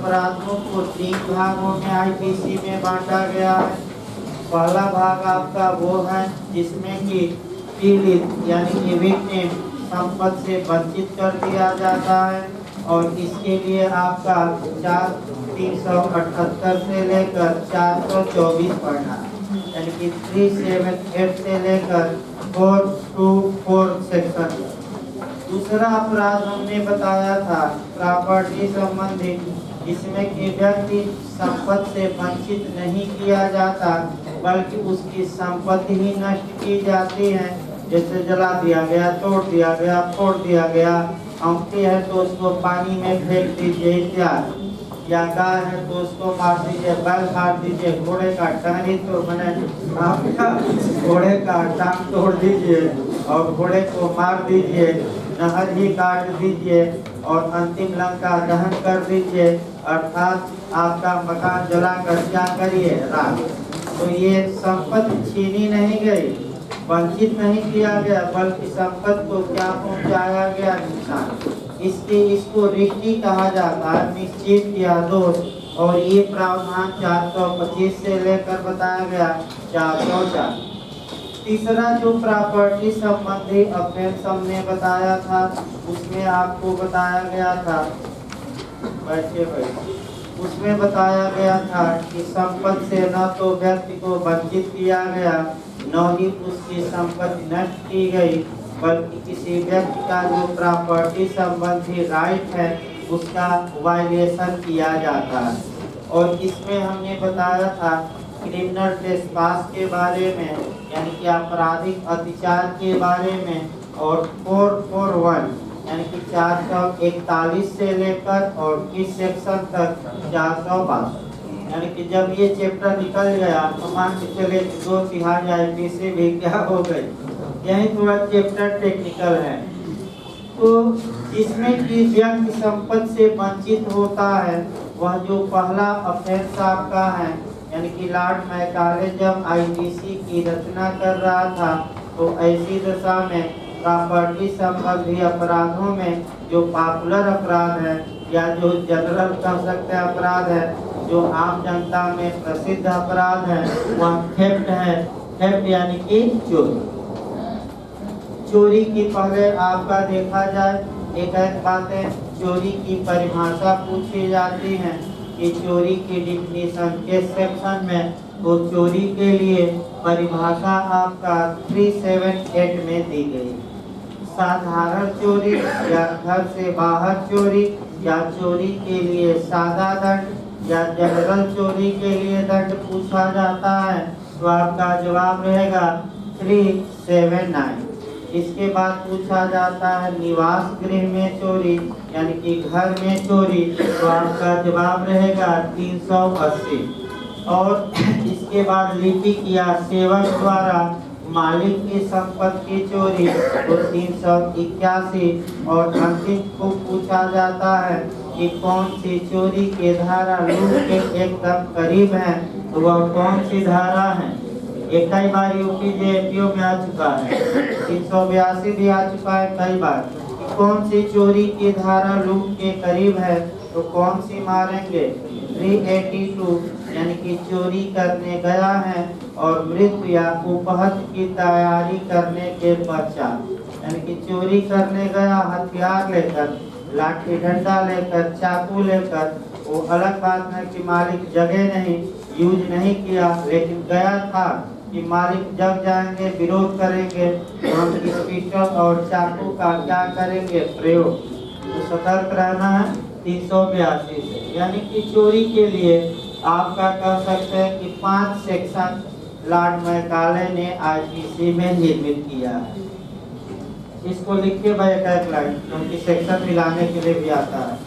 अपराधों को 3 भागों में आईपीसी में बांटा गया है। पहला भाग आपका वो है जिसमें कि पीड़ित यानी कि विक्टिम संपत्ति से वंचित कर दिया जाता है, और इसके लिए आपका 378 से लेकर 424 पढ़ना, यानी कि 378 से लेकर 424 सेक्शन। दूसरा अपराध हमने बताया था प्रॉपर्टी संबंधी, जिसमें कि व्यक्ति संपत्ति से वंचित नहीं किया जाता बल्कि उसकी संपत्ति ही नष्ट की जाती है, जैसे जला दिया गया, तोड़ दिया गया, फोड़ दिया गया, औंठी है तो उसको पानी में फेंक दीजिए इत्यादि, या गाय है तो उसको मार दीजिए, बैल मार दीजिए, घोड़े का टहनी तो मैंने आपका घोड़े का टांग तोड़ दीजिए और घोड़े को मार दीजिए, नहर ही काट दीजिए और अंतिम लंका दहन कर दीजिए, अर्थात आपका मकान जलाकर क्या करिए, राख। तो ये संपत्ति छीनी नहीं गई, वंचित नहीं किया गया, बल्कि संपत्ति को क्या पहुंचाया गया, नुकसान। इसको रिश्ती कहा जाता है, निश्चित या दोष, और ये प्रावधान 425 से लेकर बताया गया 404। तीसरा जो प्रॉपर्टी संबंधी ऑफेंस हमने बताया था, उसमें आपको बताया गया था, उसमें बताया गया था कि संपत्ति से न तो व्यक्ति को वंचित किया गया, न ही उसकी संपत्ति नष्ट की गई, बल्कि किसी व्यक्ति का जो प्रॉपर्टी संबंधी राइट है उसका वायलेशन किया जाता है। और इसमें हमने बताया था क्रिमिनल ट्रेसपास के बारे में, यानी कि आपराधिक अत्याचार के बारे में, और 441 यानी कि 441 से लेकर और इस सेक्शन तक 462, यानी कि जब ये चैप्टर निकल गया तो मान के चले 2/3 आईपीसी भी क्या हो गई, यही थोड़ा चैप्टर टेक्निकल है। तो जिसमें कि व्यक्ति संपत्ति से वंचित होता है, वह जो पहला ऑफेंस आपका है, यानी कि लॉर्ड मैकाले जब आईपीसी की रचना कर रहा था तो ऐसी दशा में प्रॉपर्टी संबंधी अपराधों में जो पॉपुलर अपराध है या जो जनरल कह सकते हैं अपराध है, जो आम जनता में प्रसिद्ध अपराध है, वह थेफ्ट है। थेफ्ट यानी कि चोरी। चोरी की पहले आपका देखा जाए, एक बातें चोरी की परिभाषा पूछी जाती है कि चोरी की डिफिनीशन के सेक्शन में, तो चोरी के लिए परिभाषा आपका 378 में दी गई। साधारण चोरी या घर से बाहर चोरी या चोरी के लिए सादा दंड या जनरल चोरी के लिए दंड पूछा जाता है, तो आपका जवाब रहेगा 379। इसके बाद पूछा जाता है निवास गृह में चोरी यानी कि घर में चोरी, तो आपका जवाब रहेगा 380। और इसके बाद लिपिक या सेवक द्वारा मालिक की संपत्ति की चोरी तो 381। और अंतिम को पूछा जाता है कि कौन सी चोरी के धारा लूट के एकदम करीब है, तो वह कौन सी धारा है। एक कई बार यूपी जेएपीओ में आ चुका है, 382 भी आ चुका है कई बार। कौन सी चोरी की धारा लूट के करीब है, तो कौन सी मारेंगे 382, यानी कि चोरी करने गया है और मृत्यु या उपहत की तैयारी करने के पश्चात, यानी कि चोरी करने गया हथियार लेकर, लाठी डंडा लेकर, चाकू लेकर, वो अलग बात है कि मालिक जगह नहीं, यूज नहीं किया, लेकिन गया था कि मालिक जग जाएंगे, विरोध करेंगे, तो हम इस पिस्टल और चाकू का क्या करेंगे, प्रयोग। तो सतर्क रहना है 382 से। यानी कि चोरी के लिए आपका कह सकते हैं कि 5 सेक्शन लॉर्ड मैकाले ने आईपीसी में निर्मित किया है। इसको लिखिए भाई एक लाइन, क्योंकि सेक्शन मिलाने के लिए भी आता है।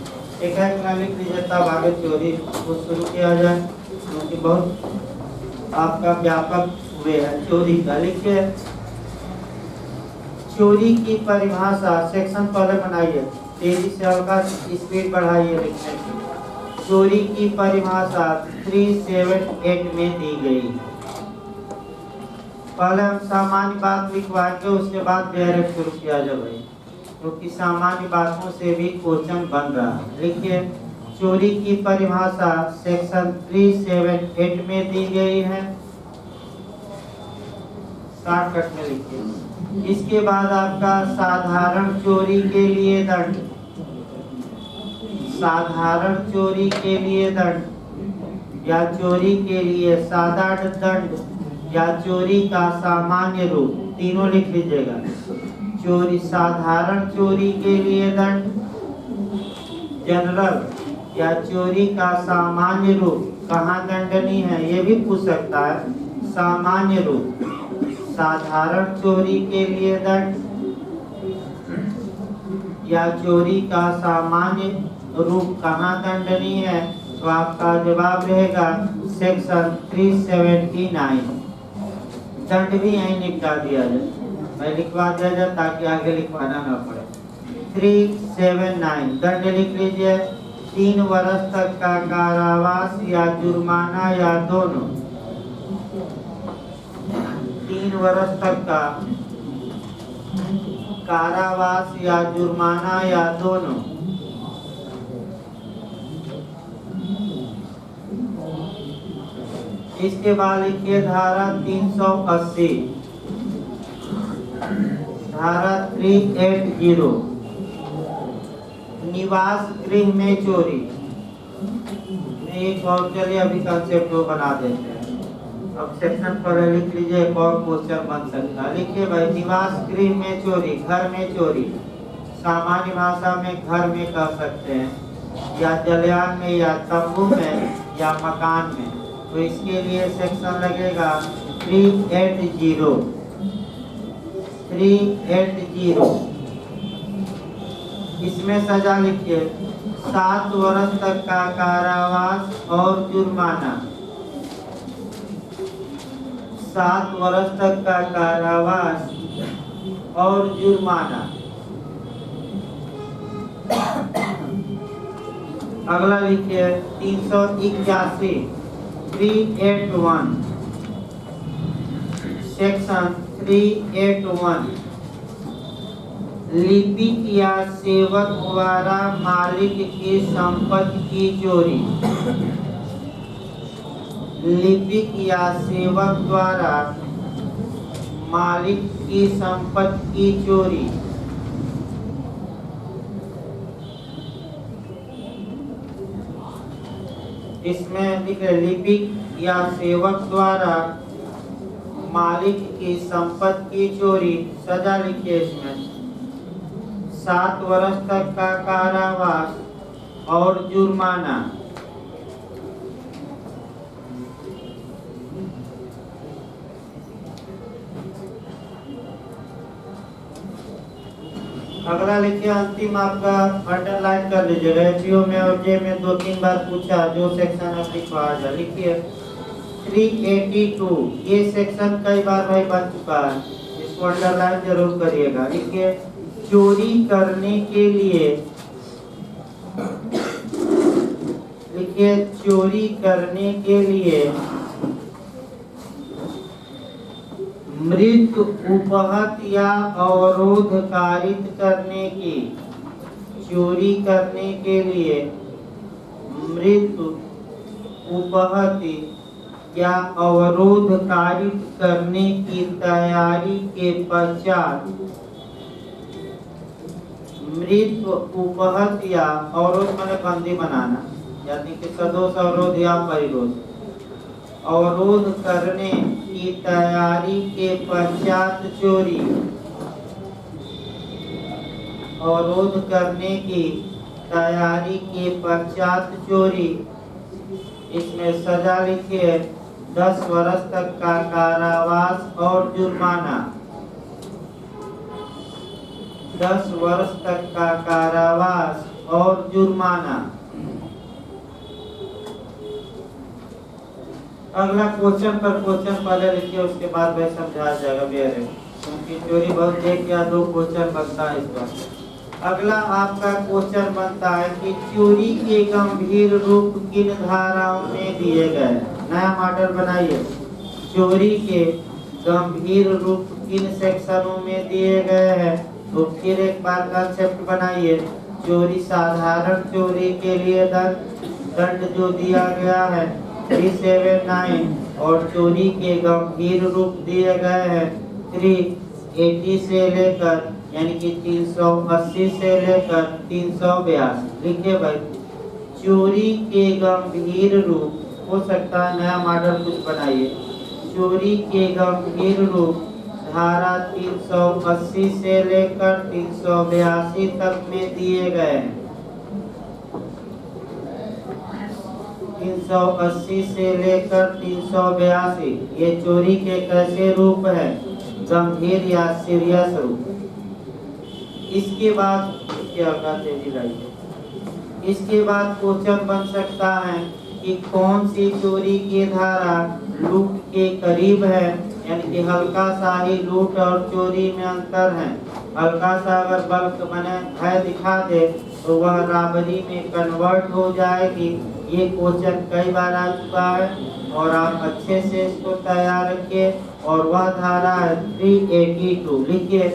एक लाइन लिख लीजिए, तब आगे चोरी को शुरू किया जाए, क्योंकि बहुत आपका व्यापक हुए है चोरी का। लिखिए चोरी की परिभाषा, सेक्शन पहले बनाइए, तेजी से हल्का स्पीड बढ़ाइए लिखने की। चोरी की परिभाषा 378 में दी गई। पहले हम सामान्य बात लिखवाएंगे, उसके बाद डायरेक्ट शुरू किया जाए, क्योंकि सामान्य बातों से भी क्वेश्चन बन रहा है। लिखिए चोरी की परिभाषा सेक्शन 378 में दी गई है, शॉर्टकट में लिखिए। इसके बाद आपका साधारण चोरी के लिए दंड, साधारण चोरी के लिए दंड या चोरी के लिए सादा दंड या चोरी का सामान्य रूप, तीनों लिख लीजिएगा। चोरी, साधारण चोरी के लिए दंड, जनरल या चोरी का सामान्य रूप, कहाँ दंडनीय है ये भी पूछ सकता है। सामान्य रूप, साधारण चोरी के लिए दंड या चोरी का सामान्य रूप कहाँ दंडनीय है, तो आपका जवाब रहेगा सेक्शन 379। दंड भी यहीं निपटा दिया जाए, मैं लिखवा दिया जाए ताकि आगे लिखवाना ना पड़े। 379 दंड लिख लीजिए। 3 वर्ष तक का कारावास या जुर्माना या दोनों, 3 वर्ष तक का कारावास या जुर्माना या दोनों। इसके बाद लिखिए धारा 380, धारा 380 निवास गृह में चोरी। एक और चलिए अभी कंसेप्ट को बना देते हैं। अब सेक्शन पर लिख लीजिए, एक और क्वेश्चन बन सकता है। लिखिए भाई, निवास गृह में चोरी, घर में चोरी, सामान्य भाषा में घर में कह सकते हैं, या जलयान में या तंबू में या मकान में। तो इसके लिए सेक्शन लगेगा 380। इसमें सजा लिखिए 7 वर्ष तक का कारावास और जुर्माना, 7 वर्ष तक का कारावास और जुर्माना। अगला लिखिए 381, 381 सेक्शन 381 लिपिक या सेवक द्वारा मालिक की संपत्ति की चोरी, लिपिक या सेवक द्वारा मालिक की संपत्ति की चोरी। इसमें लिखे लिपिक या सेवक द्वारा मालिक की संपत्ति की चोरी। सजा लिखिए इसमें 7 वर्ष तक का कारावास और जुर्माना। अगला लिखिए अंतिम आपका अंडरलाइन कर लीजिए, रेशियो में और जे में 2-3 बार पूछा, जो सेक्शन अब लिखवा जा। लिखिए 382, ये सेक्शन कई बार भाई बन चुका है, इसको अंडरलाइन जरूर करिएगा। लिखिए चोरी करने के लिए, लिखिए चोरी करने के लिए मृत उपहत या अवरोध कारित करने की, चोरी करने के लिए मृत उपहत या अवरोध कारित करने की तैयारी के पश्चात मृत उपहत या अवरोध माने बंदी बनाना, यानी कि सदोष अवरोध या परिरोध, अवरोध करने की तैयारी के पश्चात चोरी, अवरोध करने की तैयारी के पश्चात चोरी। इसमें सजा लिखिए 10 वर्ष तक का कारावास और जुर्माना, 10 वर्ष तक का कारावास और जुर्माना। अगला क्वेश्चन पर क्वेश्चन पहले लिखिए, उसके बाद वह समझाया जाएगा बेरे, क्योंकि चोरी बहुत एक या 2 क्वेश्चन बनता है इस बार। अगला आपका क्वेश्चन बनता है कि चोरी के गंभीर रूप किन धाराओं में दिए गए। नया मॉडल बनाइए, चोरी के गंभीर रूप किन सेक्शनों में दिए गए हैं। तो फिर एक बार कंसेप्ट बनाइए, चोरी साधारण चोरी के लिए दंड जो दिया गया है 379 और चोरी के गंभीर रूप दिए गए हैं 380 से लेकर यानी कि 380 से लेकर 382। लिखिए भाई, चोरी के गंभीर रूप, हो सकता है नया मॉडल कुछ बनाइए। चोरी के गंभीर रूप धारा 380 से लेकर 382 तक में दिए गए हैं। 380 से लेकर 382 ये चोरी के कैसे रूप है? गंभीर या सीरियस रूप। इसके बाद इसके बाद क्वेश्चन बन सकता है कि कौन सी चोरी की धारा लूट के करीब है, यानी कि हल्का सा ही लूट और चोरी में अंतर है। हल्का सा अगर बल्क बने है दिखा दे तो वह रॉबरी में कन्वर्ट हो जाएगी। ये क्वेश्चन कई बार आ चुका है और आप अच्छे से इसको तैयार रखिए। और वह धारा है 382। लिखिए,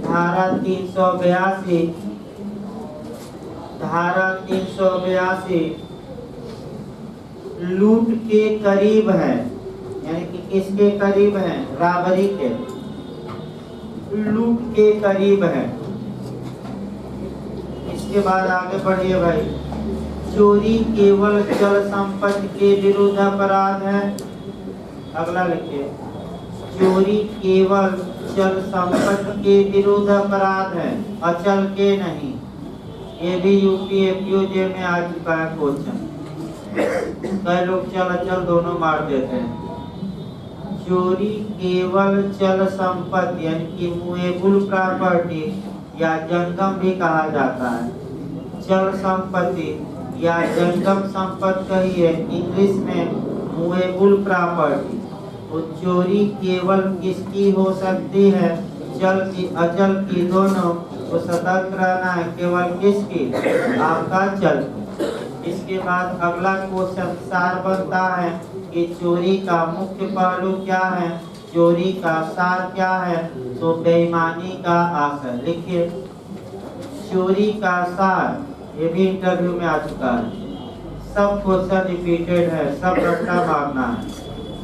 धारा 382 लूट के करीब है, यानी कि किसके करीब है? रॉबरी के, लूट के करीब है। इसके बाद आगे बढ़िए भाई, चोरी केवल चल संपत्ति के विरुद्ध अपराध है। अगला लिखिए, चोरी केवल चल संपत्ति के विरुद्ध अपराध है, अचल के नहीं। ये भी यूपीएफयूजे में आ चुका है क्वेश्चन। कई लोग चल अचल दोनों मार देते हैं। चोरी केवल चल संपत्ति यानी कि मूवेबल प्रॉपर्टी या जंगम भी कहा जाता है। चल संपत्ति या जंगम संपत्ति कहिए, इंग्लिश में मूवेबल प्रॉपर्टी। तो चोरी केवल किसकी हो सकती है? चल की, अचल की, दोनों। तो सतर्क रहना है, केवल किसकी? आपका चल। इसके बाद अगला क्वेश्चन सार बनता है कि चोरी का मुख्य पहलू क्या है, चोरी का सार क्या है? तो बेईमानी का आशय। लिखिए, चोरी का सार, ये भी इंटरव्यू में आ चुका है। सब क्वेश्चन रिपीटेड है, सब रट्टा मारना है।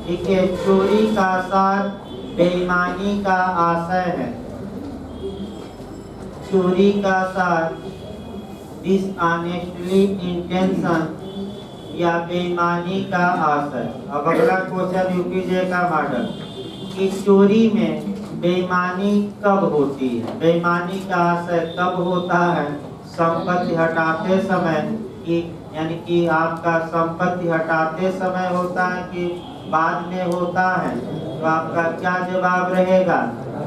लिखिए, चोरी का सार बेईमानी का आशय है। चोरी का सार डिसऑनेस्टली इंटेंशन या बेईमानी का आशय। अब अगला क्वेश्चन यूपीजे का मॉडल कि चोरी में बेईमानी कब होती है? बेईमानी का आशय कब होता है? संपत्ति हटाते समय कि, यानी कि आपका संपत्ति हटाते समय होता है कि बाद में होता है? तो आपका क्या जवाब रहेगा?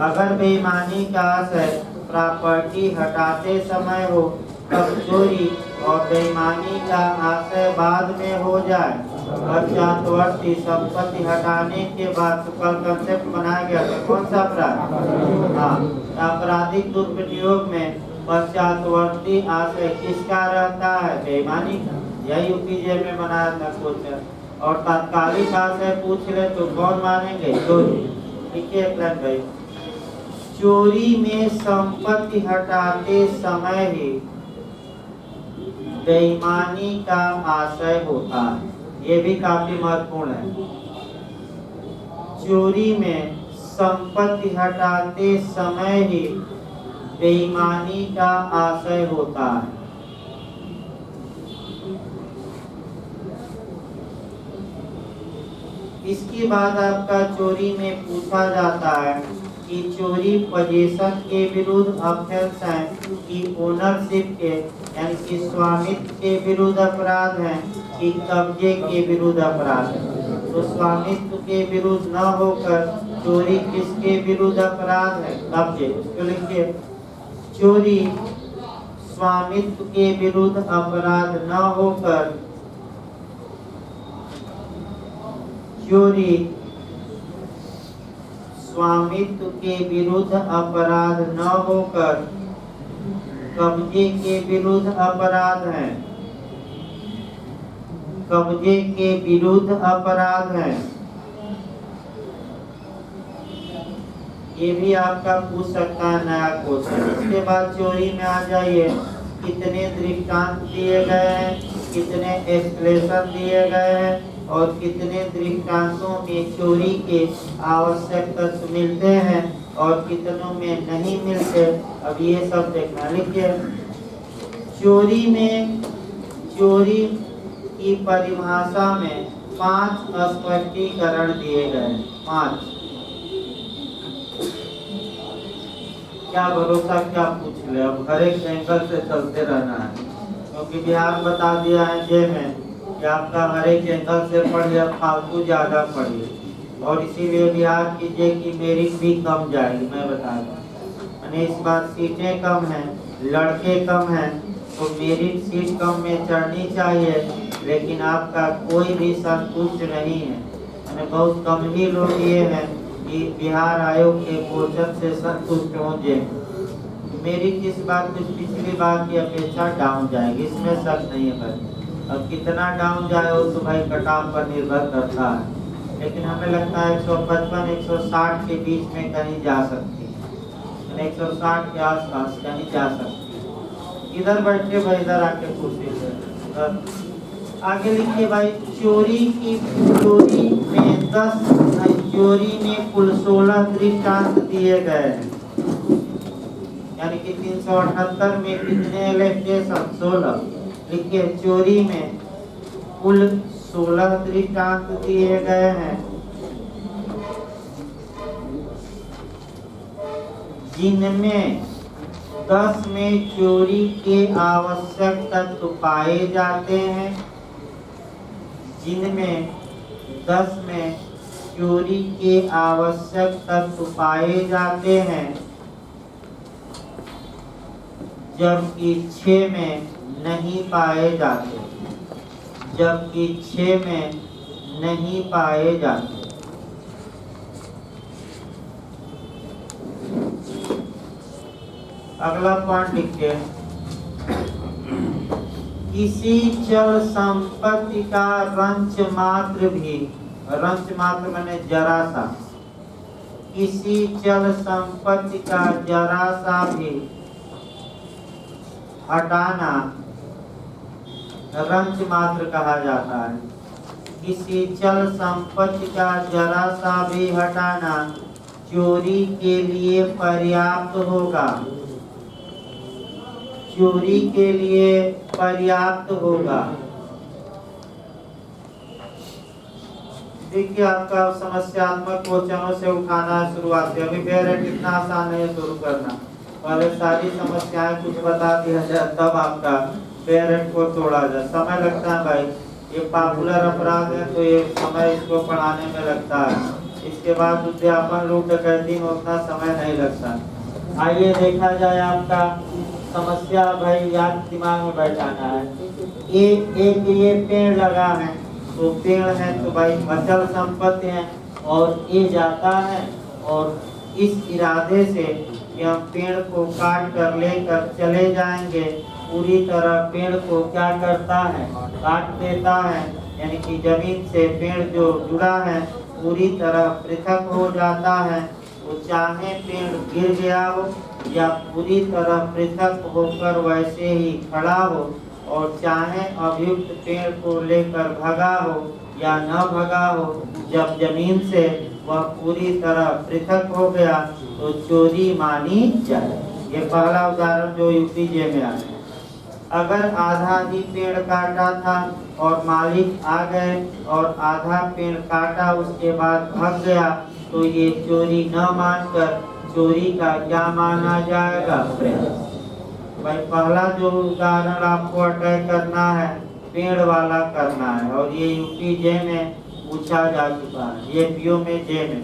अगर बेईमानी का आशय प्रॉपर्टी हटाते समय हो तब चोरी, और बेईमानी का आशय बाद में हो जाए पश्चातवर्ती संपत्ति हटाने के बाद। तो कल कंसेप्ट बनाया गया था, कौन सा अपराध? हाँ, आपराधिक दुरुपयोग में पश्चातवर्ती आशय किसका रहता है? बेईमानी का। यही यूपीजे में बनाया था क्वेश्चन। और तात्कालिक आशय पूछ ले तो कौन मानेंगे? चोरी। लिखिए प्लान भाई, चोरी में संपत्ति हटाते समय ही बेईमानी का आशय होता है। ये भी काफी महत्वपूर्ण है। चोरी में संपत्ति हटाते समय ही बेईमानी का आशय होता है। इसके बाद आपका चोरी में पूछा जाता है कि चोरी पोजीशन के विरुद्ध ऑफेंस है कि ओनरशिप के, यानी कि स्वामित्व के विरुद्ध अपराध है कि कब्जे के विरुद्ध अपराध है? तो स्वामित्व के विरुद्ध न होकर चोरी किसके विरुद्ध अपराध है? कब्जे। इसको लिखिए, चोरी स्वामित्व के विरुद्ध अपराध न होकर, चोरी स्वामित्व के विरुद्ध अपराध न होकर कब्जे के विरुद्ध अपराध है। कब्जे के विरुद्ध अपराध है। ये भी आपका पूछ सकता है नया क्वेश्चन। इसके बाद चोरी में आ जाइए, कितने दृष्टांत दिए गए हैं, कितने एक्सप्लेनेशन दिए गए हैं और कितने दृष्टांतों में चोरी के आवश्यक तत्व मिलते हैं और कितनों में नहीं मिलते। अब ये सब देखना। लिखिए, चोरी की परिभाषा में 5 स्पष्टीकरण दिए गए। 5। क्या भरोसा, क्या पूछ ले। अब हर एक एंगल से चलते रहना है, क्योंकि बिहार बता दिया है जे में कि आपका हर एक एंगल से पढ़िए, फालतू ज्यादा पढ़िए। और इसीलिए बिहार कीजिए कि मेरिट भी कम जाएगी। मैं बता दूं, मैंने इस बार सीटें कम हैं, लड़के कम हैं, तो मेरिट सीट कम में चढ़नी चाहिए, लेकिन आपका कोई भी संतुष्ट नहीं है। मैंने बहुत कम ही लोग ये हैं कि बिहार आयोग के क्वेश्चन से संतुष्ट होंगे। मेरी किस बात कुछ पिछली बार की अपेक्षा डाउन जाएगी, इसमें शक नहीं है भाई। अब कितना डाउन जाए वो तो भाई कटाव पर निर्भर करता है, लेकिन हमें लगता है 155 160 के बीच में कहीं जा सकती है, 160 के आसपास कहीं जा सकती है। इधर बैठे भाई, इधर आके कुर्सी से आगे लिखिए भाई। चोरी में कुल 16 दृष्टांत दिए गए हैं, यानी कि 378 में कितने एलिगेशन? 16। लिखिए, चोरी में कुल 16 दृष्टांत दिए गए हैं, जिनमें 10 में चोरी के आवश्यक तत्व पाए जाते हैं, जिनमें 10 में चोरी के आवश्यक तत्व पाए जाते हैं, जबकि 6 में नहीं पाए जाते, जबकि 6 में नहीं पाए जाते। अगला पॉइंट लिखिए, किसी चल संपत्ति का रंच मात्र भी, रंच मात्र माने जरा सा, किसी चल संपत्ति का जरा सा भी हटाना रंच मात्र कहा जाता है। किसी चल संपत्ति का जरा सा भी हटाना चोरी के लिए पर्याप्त होगा, चोरी के लिए पर्याप्त होगा। देखिए, आपका समस्यात्मक क्वेश्चनों से उठाना शुरुआत से। अभी पेरेंट इतना आसान है शुरू करना, पहले सारी समस्याएं कुछ बता दिया जाए, तब आपका पेरेंट को तोड़ा जाए। समय लगता है भाई, ये पॉपुलर अपराध है तो ये समय इसको पढ़ाने में लगता है। इसके बाद उद्यापन लूट डकैती में उतना समय नहीं लगता। आइए देखा जाए, आपका समस्या भाई याद दिमाग में बैठाना है। एक ये पेड़ लगा है, तो पेड़ है तो भाई अचल संपत्ति है, और ये जाता है और इस इरादे से कि हम पेड़ को काट कर लेकर चले जाएंगे, पूरी तरह पेड़ को क्या करता है? काट देता है, यानी कि जमीन से पेड़ जो जुड़ा है पूरी तरह पृथक हो जाता है। वो चाहे पेड़ गिर गया हो या पूरी तरह पृथक होकर वैसे ही खड़ा हो, और चाहे अभियुक्त पेड़ को लेकर भगा हो या न भगा हो, जब जमीन से वह पूरी तरह पृथक हो गया तो चोरी मानी जाए। ये पहला उदाहरण जो यूपी जे में आया। अगर आधा ही पेड़ काटा था और मालिक आ गए और आधा पेड़ काटा उसके बाद भाग गया, तो ये चोरी न मानकर चोरी का क्या माना जाएगा? प्रयास। भाई पहला जो उदाहरण आपको अटैक करना है, पेड़ वाला करना है, और ये यूपी जे में पूछा जा चुका है, ये पीओ में जे में।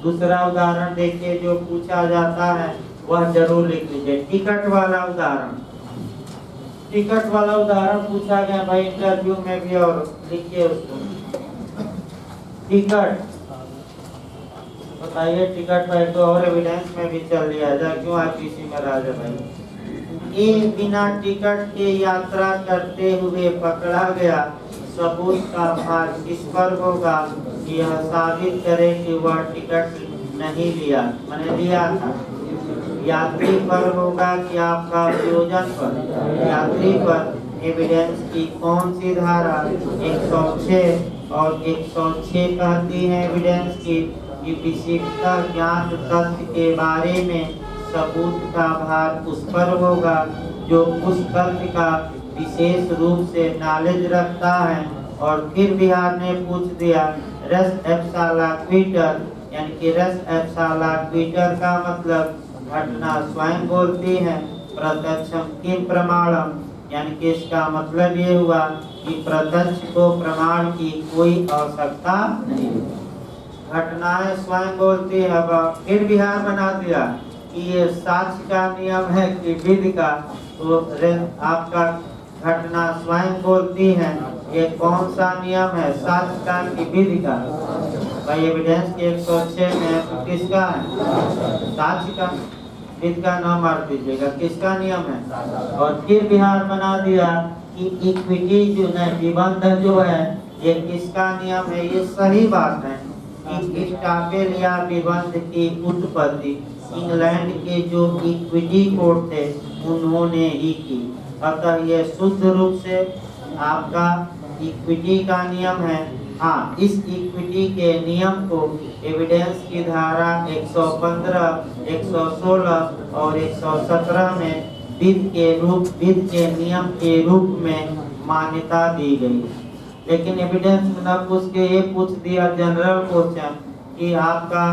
दूसरा उदाहरण देखिए जो पूछा जाता है वह जरूर लिख लीजिए, टिकट वाला उदाहरण। टिकट वाला उदाहरण पूछा गया भाई इंटरव्यू में भी, और लिखिए उसको। टिकट बताइए, टिकट पर तो और एविडेंस में भी चल लिया जाए, क्यों आईपीसी में राजा भाई। ये बिना टिकट के यात्रा करते हुए पकड़ा गया, सबूत का भार किस पर होगा कि यह साबित करे कि वह टिकट नहीं लिया, मैंने लिया था। यात्री पर होगा कि आपका प्रयोजन पर? यात्री पर। एविडेंस की कौन सी धारा? 106 और 106 कहती है एविडेंस की कि विशिष्टता ज्ञात तथ्य के बारे में सबूत का भार उस पर होगा जो उस तथ्य का विशेष रूप से नॉलेज रखता है। और फिर बिहार ने पूछ दिया रस एप्साला क्विटर, यानी कि रस एप्साला क्विटर का मतलब घटना स्वयं बोलती है। प्रत्यक्षम किम प्रमाणम, यानी कि इसका मतलब ये हुआ कि प्रत्यक्ष को प्रमाण की कोई आवश्यकता नहीं। घटनाएं स्वयं बोलती है। अब फिर बिहार बना दिया कि ये साक्ष्य का नियम है कि विधि का, तो आपका घटना स्वयं बोलती है। ये कौन सा नियम है? साक्ष्य का कि विधि का? भाई एविडेंस के 106 में तो किसका है? साक्ष्य का। विधि का नाम मार दीजिएगा, किसका नियम है? और फिर बिहार बना दिया कि इक्विटी जो है, निबंध जो है, ये किसका नियम है? ये सही बात है कि स्टापेल या निबंध की उत्पत्ति इंग्लैंड के जो इक्विटी कोर्ट थे उन्होंने ही की। अतः ये शुद्ध रूप से आपका इक्विटी का नियम है। हाँ, इस इक्विटी के नियम को एविडेंस की धारा 115, 116 और 117 में विधि के नियम के रूप में मान्यता दी गई। लेकिन एविडेंस में न पूछ के ये पूछ दिया जनरल क्वेश्चन कि आपका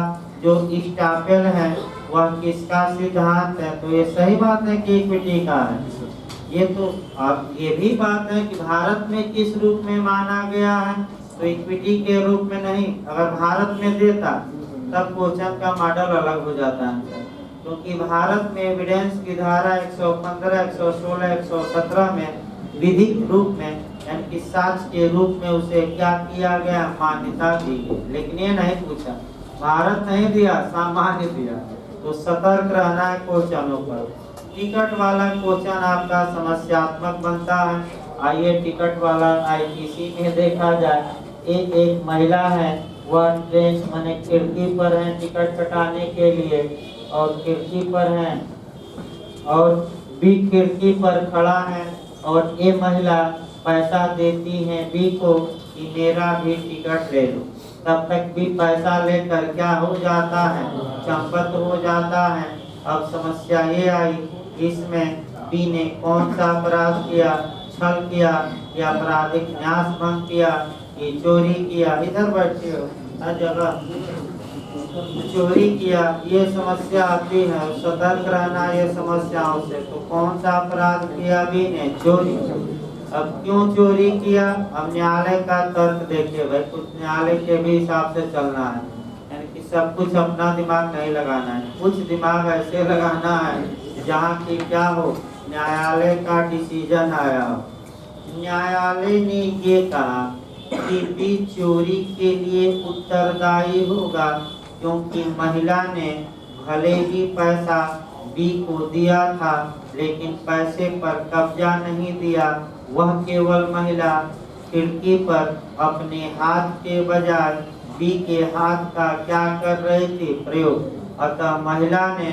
जो स्टापेल है वह किसका सिद्धांत है? तो ये सही बात है कि इक्विटी का है। ये तो अब ये भी बात है कि भारत में किस रूप में माना गया है, तो इक्विटी के रूप में नहीं। अगर भारत में देता तब क्वेश्चन का मॉडल अलग हो जाता है, क्योंकि भारत में एविडेंस की धारा 115, 116, 117 में विधिक रूप में यानी कि साक्ष्य के रूप में उसे क्या किया गया? मान्यता दी गई। लेकिन ये नहीं पूछा, भारत नहीं दिया, सामान्य दिया। तो सतर्क रहना है क्वेश्चनों पर। टिकट वाला क्वेश्चन आपका समस्यात्मक बनता है। आइए टिकट वाला आईटीसी में देखा जाए। एक महिला है, वह ट्रेन माने खिड़की पर है टिकट कटाने के लिए, और खिड़की पर है और बी खिड़की पर खड़ा है, और ये महिला पैसा देती है बी को कि मेरा भी टिकट ले लो। तब तक भी पैसा लेकर क्या हो जाता है? चंपत हो जाता है। अब समस्या ये आई, इसमें बी ने कौन सा अपराध किया? छल किया या आपराधिक न्यास भंग किया कि चोरी किया? इधर बैठे हो, हर जगह चोरी किया। ये समस्या आती है, सतर्क रहना ये समस्याओं से। तो कौन सा अपराध किया बी ने? चोरी। अब क्यों चोरी किया? अब न्यायालय का तर्क देखिए भाई, कुछ न्यायालय के भी हिसाब से चलना है, यानी कि सब कुछ अपना दिमाग नहीं लगाना है। कुछ दिमाग ऐसे लगाना है जहाँ की क्या हो, न्यायालय का डिसीजन आया हो। न्यायालय ने ये कहा कि बी चोरी के लिए उत्तरदायी होगा, क्योंकि महिला ने भले ही पैसा बी को दिया था लेकिन पैसे पर कब्जा नहीं दिया। वह केवल महिला खिड़की पर अपने हाथ के बजाय बी के हाथ का क्या कर रही थी? प्रयोग। अतः महिला ने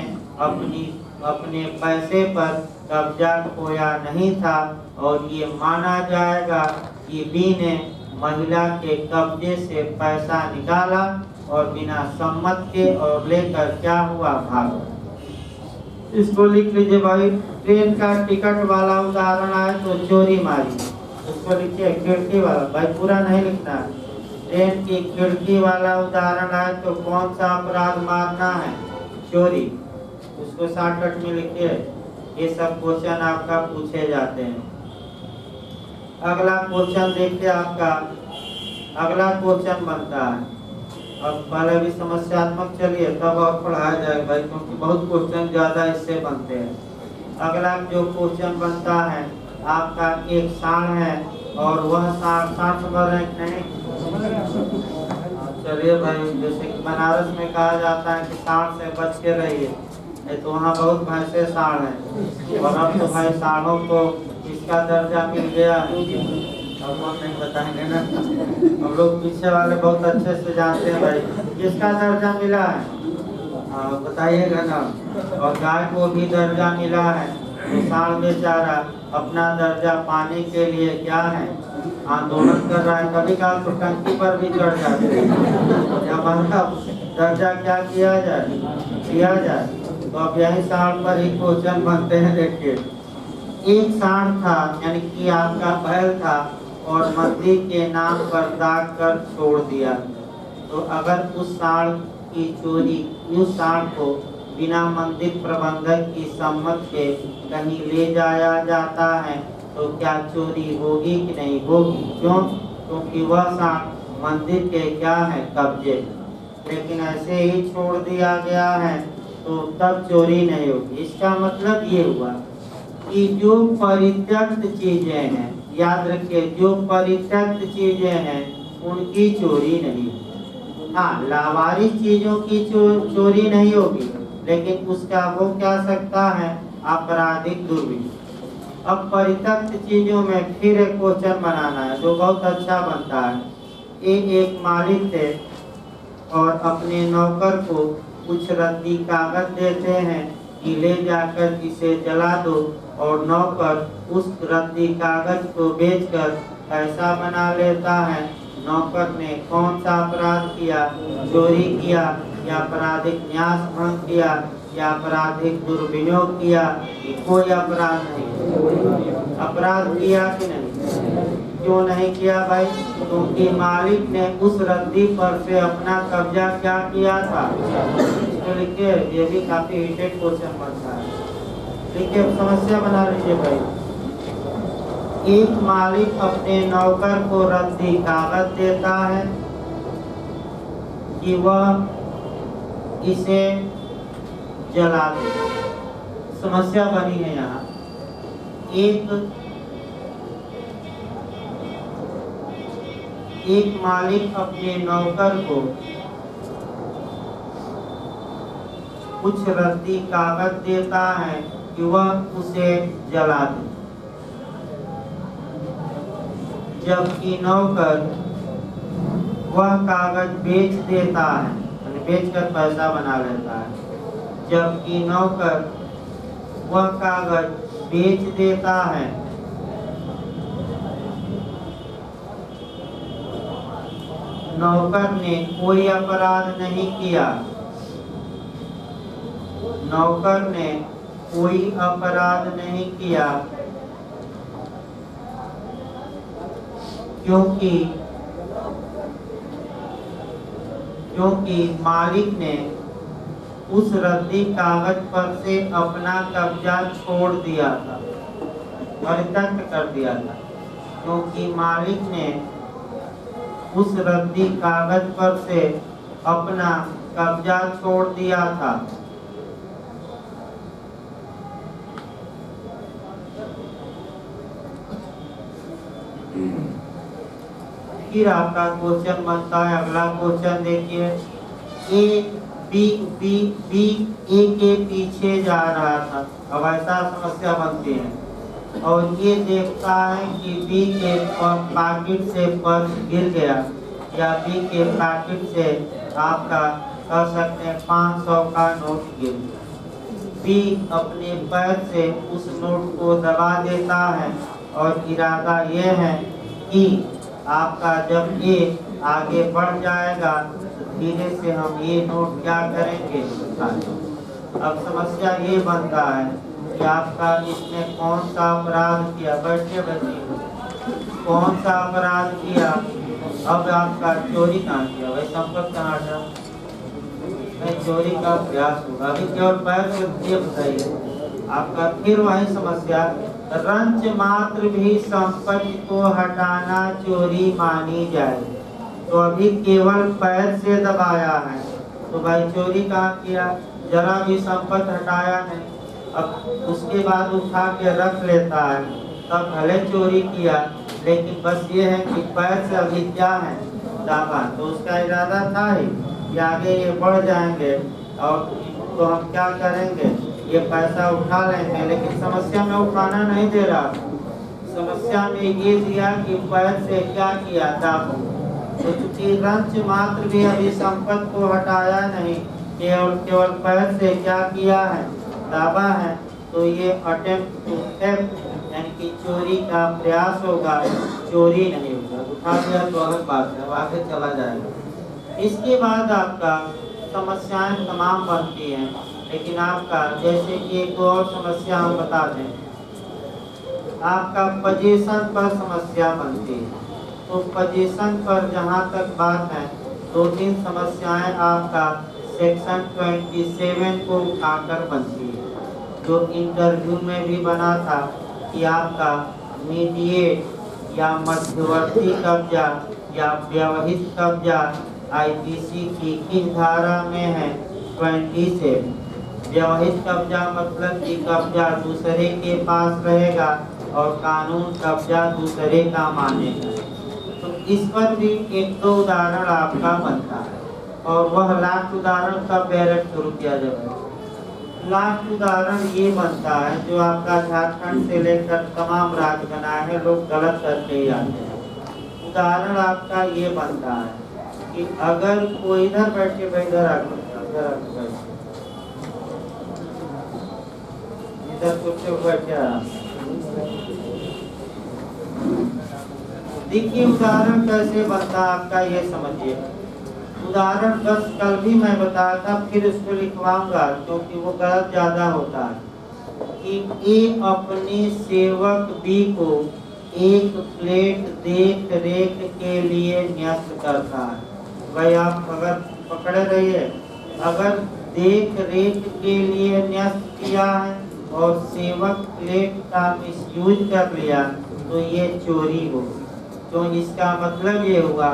अपने पैसे पर कब्जा खोया नहीं था, और ये माना जाएगा कि बी ने महिला के कब्जे से पैसा निकाला और बिना सम्मत के और लेकर क्या हुआ? भागा। इसको लिख लीजिए भाई। ट्रेन का टिकट वाला उदाहरण आए तो चोरी मारी, उसको लिखिए खिड़की वाला। भाई पूरा नहीं लिखना है। ट्रेन की खिड़की वाला उदाहरण आए तो कौन सा अपराध मारना है? चोरी। उसको शॉर्टकट में लिखिए। ये सब क्वेश्चन आपका पूछे जाते हैं। अगला क्वेश्चन देखिए आपका। अगला क्वेश्चन बनता है, अब पहले भी समस्यात्मक चलिए तब और पढ़ाया जाएगा भाई, क्योंकि बहुत क्वेश्चन ज्यादा इससे बनते हैं। अगला जो क्वेश्चन बनता है आपका, एक सांड है और वह 60 नंबर रैंक नहीं। चलिए भाई, जैसे कि बनारस में कहा जाता है कि सांड से बच के रहिए, तो वहाँ बहुत भैंसे सांड है। और अब तो भाई सांडों को इसका दर्जा मिल गया, अब हम नहीं बताएंगे ना, हम लोग पीछे वाले बहुत अच्छे से जानते हैं भाई। किसका दर्जा मिला है? बताइएगा ना। और गाय को भी दर्जा मिला है, तो सांड बेचारा अपना दर्जा पाने के लिए क्या है, आंदोलन कर रहा है। कभी कभार तो टंकी पर भी चढ़ जाते हैं, जब हमारा दर्जा क्या किया जाए, दिया जाए। तो अब यही सांड पर ही क्वेश्चन बनते हैं। देखिए, एक सांड था, यानी कि आपका बैल था, और मंदिर के नाम पर दाग कर छोड़ दिया। तो अगर उस सांड की चोरी, उस सांड को बिना मंदिर प्रबंधक की सम्मत के कहीं ले जाया जाता है, तो क्या चोरी होगी कि नहीं होगी? क्यों? क्योंकि वह सांड मंदिर के क्या है, कब्जे। लेकिन ऐसे ही छोड़ दिया गया है, तो तब चोरी नहीं होगी। इसका मतलब ये हुआ कि जो परित्यक्त चीजें हैं, याद रखिए, जो परित्यक्त चीजें हैं उनकी चोरी नहीं। हाँ, लावारिस चीजों की चोरी नहीं होगी, लेकिन उसका वो क्या सकता है, आपराधिक दुर्विधि। अब परित्यक्त चीजों में फिर एक क्वेश्चन बनाना है जो बहुत अच्छा बनता है। एक मालिक थे और अपने नौकर को कुछ रद्दी कागज देते हैं कि ले जाकर इसे जला दो, और नौकर उस रद्दी कागज को बेचकर पैसा बना लेता है। नौकर ने कौन सा अपराध किया? चोरी किया, या आपराधिक न्यास भंग किया, या आपराधिक दुर्विनियोग किया? कोई अपराध नहीं। अपराध किया कि नहीं? क्यों नहीं किया भाई? क्योंकि मालिक ने उस रद्दी पर से अपना कब्जा क्या किया था। तो लिखिए, ये भी काफी हिटेड क्वेश्चन बनता है। देखिए, समस्या बना लीजिए भाई। एक मालिक अपने नौकर को रद्दी कागज देता है कि वह इसे जला दे। समस्या बनी है यहाँ। एक मालिक अपने नौकर को कुछ रद्दी कागज देता है कि वह उसे जला दे, जबकि नौकर वह कागज बेच देता है, बेचकर पैसा बना लेता है। जबकि नौकर वह कागज बेच देता है, नौकर ने कोई अपराध नहीं किया। नौकर ने कोई अपराध नहीं किया, क्योंकि मालिक ने उस रद्दी कागज पर से अपना कब्जा छोड़ दिया था, परित्यक्त कर दिया था। क्योंकि मालिक ने उस रद्दी कागज पर से अपना कब्जा छोड़ दिया था। फिर आपका क्वेश्चन बनता है, अगला क्वेश्चन देखिए। ए के पीछे जा रहा था। अब ऐसा समस्या बनती है, और ये देखता है कि बी के पॉकेट से पर्स गिर गया, या बी के पॉकेट से आपका कह सकते हैं 500 का नोट गिर गया। बी अपने पैर से उस नोट को दबा देता है, और इरादा ये है कि आपका जब ये आगे बढ़ जाएगा तो धीरे से हम ये नोट क्या करेंगे, अब समस्या ये बनता है कि आपका इसमें कौन सा अपराध किया। बैठे बच्चे, कौन सा अपराध किया? अब आपका चोरी कहाँ किया भाई, संपर्क कहाँ था? चोरी का प्रयास होगा। अभी केवल पैर से ये बताइए, आपका फिर वही समस्या, रंच मात्र भी संपत्ति को हटाना चोरी मानी जाए। तो अभी केवल पैर से दबाया है, तो भाई चोरी कहाँ किया? जरा भी संपत्ति हटाया नहीं। अब उसके बाद उठा के रख लेता है, तब भले चोरी किया, लेकिन बस ये है कि पैर से अभी क्या है, दाबा। तो उसका इरादा था ही कि आगे ये बढ़ जाएंगे, और तो हम क्या करेंगे, ये पैसा उठा लेंगे। लेकिन समस्या में उठाना नहीं दे रहा, समस्या में ये दिया कि पैर से क्या किया, दाबो। तो चूंकि रंच मात्र भी अभी संपत्ति को हटाया नहीं, केवल केवल पैर से क्या किया है, दाबा है, तो ये अटेम्प्ट टू थेफ्ट यानी कि चोरी का प्रयास होगा, चोरी नहीं होगा। उठा दिया तो अलग बात है, अब आगे चला जाएगा। इसके बाद आपका समस्याएं तमाम बनती हैं, लेकिन आपका जैसे कि एक और समस्या हम बता दें, आपका पोजीशन पर समस्या बनती है। तो पोजीशन पर जहाँ तक बात है, 2-3 समस्याएं आपका सेक्शन 27 को उठाकर बनती है, जो इंटरव्यू में भी बना था कि आपका मीडिएट या मध्यवर्ती कब्जा या व्यवहित कब्जा आईपीसी की किस धारा में है, 27। व्यवहित कब्जा मतलब कि कब्जा दूसरे के पास रहेगा और कानून कब्जा दूसरे का मानेगा। तो इस पर भी 1-2 उदाहरण आपका बनता है, और वह लास्ट उदाहरण कब डायरेक्ट शुरू किया जाएगा। लास्ट उदाहरण ये बनता है जो आपका झारखंड से लेकर तमाम राज्य बनाए हैं, लोग गलत करते ही आते हैं। उदाहरण आपका ये बनता है कि अगर कोई इधर बैठ के इधर कुछ बैठे, देखिए उदाहरण कैसे बनता है आपका, ये समझिए। उदाहरण बस कल भी मैं बताया था, फिर उसको लिखवाऊंगा क्योंकि वो गलत ज्यादा होता है। कि ए अपने सेवक बी को एक प्लेट देख रेख के लिए न्यस्त करता है। भाई आप अगर पकड़े रहिए, अगर देख रेख के लिए न्यस्त किया है और सेवक प्लेट का मिसयूज कर लिया तो ये चोरी होगी। तो इसका मतलब ये हुआ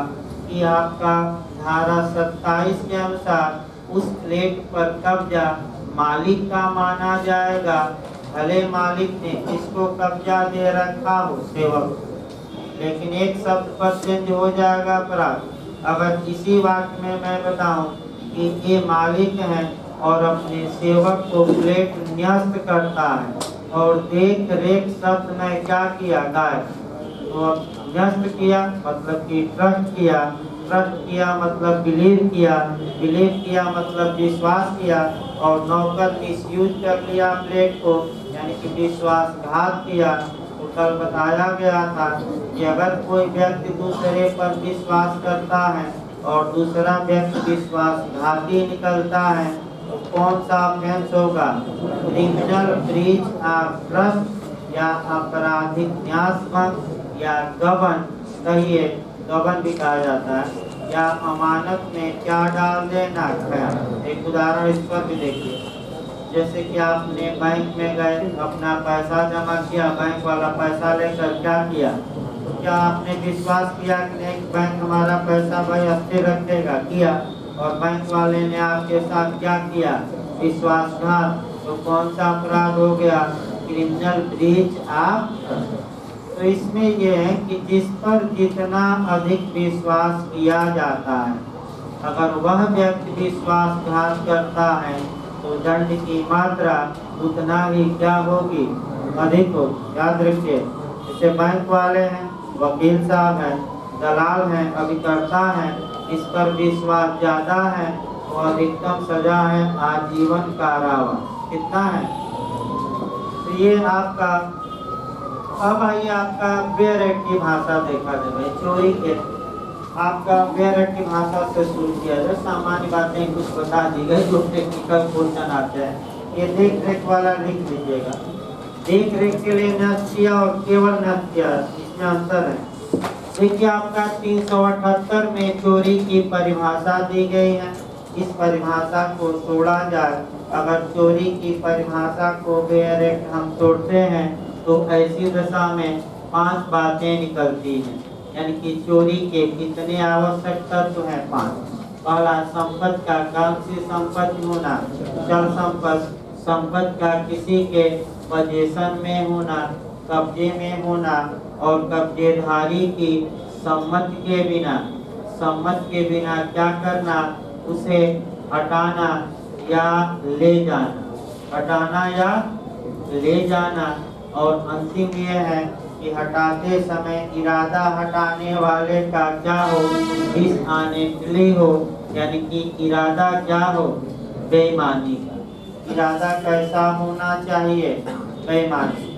कि आपका धारा 27 के अनुसार उस प्लेट पर कब्जा मालिक का माना जाएगा, भले मालिक ने इसको कब्जा दे रखा हो सेवक, लेकिन एक शब्द पर चेंज हो जाएगा अपराध। अगर इसी वाक्य में मैं बताऊं कि ये मालिक है और अपने सेवक को प्लेट न्यस्त करता है और देख रेख शब्द में क्या किया, गायब। तो न्यस्त किया मतलब कि ट्रस्ट किया, ट्रस्ट किया मतलब बिलीव किया, बिलीव किया मतलब विश्वास किया, और नौकर मिसयूज कर लिया प्लेट को यानी कि विश्वासघात किया। तो कल बताया गया था कि अगर कोई व्यक्ति दूसरे पर विश्वास करता है और दूसरा व्यक्ति विश्वासघाती निकलता है तो कौन सा ऑफेंस होगा, क्रिमिनल ब्रीच ऑफ ट्रस्ट या आपराधिक न्यासभंग या गबन, कहिए गबन भी कहा जाता है, या अमानत में क्या डाल देना, खयान। एक उदाहरण इस पर भी देखिए, जैसे कि आपने बैंक में गए, अपना पैसा जमा किया, बैंक वाला पैसा लेकर क्या किया, तो क्या आपने विश्वास किया कि नहीं बैंक हमारा पैसा भाई स्थिर रखेगा, किया, और बैंक वाले ने आपके साथ क्या किया, विश्वासघात। तो कौन सा अपराध हो गया, क्रिमिनल ब्रीच ऑफ। तो इसमें यह है कि जिस पर जितना अधिक विश्वास किया जाता है, अगर वह व्यक्ति विश्वासघात करता है तो दंड की मात्रा उतना ही क्या होगी, अधिक होगी। याद रखिए, जैसे बैंक वाले हैं, वकील साहब हैं, दलाल हैं, अभिकर्ता हैं, इस पर विश्वास ज्यादा है तो अधिकतम सजा है आजीवन कारावास। कितना है, तो ये आपका। अब आइए आपका बेयर एक्ट की भाषा देखा जाए, चोरी के आपका बेयर एक्ट की भाषा से शुरू किया जाए। सामान्य बातें कुछ बता दी गई, जो टेक्निकल क्वेश्चन आते हैं ये देख रेख वाला लिख लीजिएगा। देख रेख के लिए नष्ट किया और केवल नष्ट किया, इसमें अंतर है। देखिए आपका 378 में चोरी की परिभाषा दी गई है। इस परिभाषा को तोड़ा जाए, अगर चोरी की परिभाषा को बेयर एक्ट हम तोड़ते हैं तो ऐसी दशा में 5 बातें निकलती हैं, यानी कि चोरी के कितने आवश्यक तत्व हैं, 5। पहला, संपत्ति का, कौन सी संपत्ति होना, चल संपत्ति, संपत्ति का किसी के पोजीशन में होना, कब्जे में होना, और कब्जेधारी की सम्मति के बिना, सम्मति के बिना क्या करना, उसे हटाना या ले जाना, हटाना या ले जाना। और अंतिम यह है कि हटाते समय इरादा हटाने वाले का क्या हो, डिसऑनेस्टली हो, यानी कि इरादा क्या हो, बेईमानी का। इरादा कैसा होना चाहिए? बेईमानी।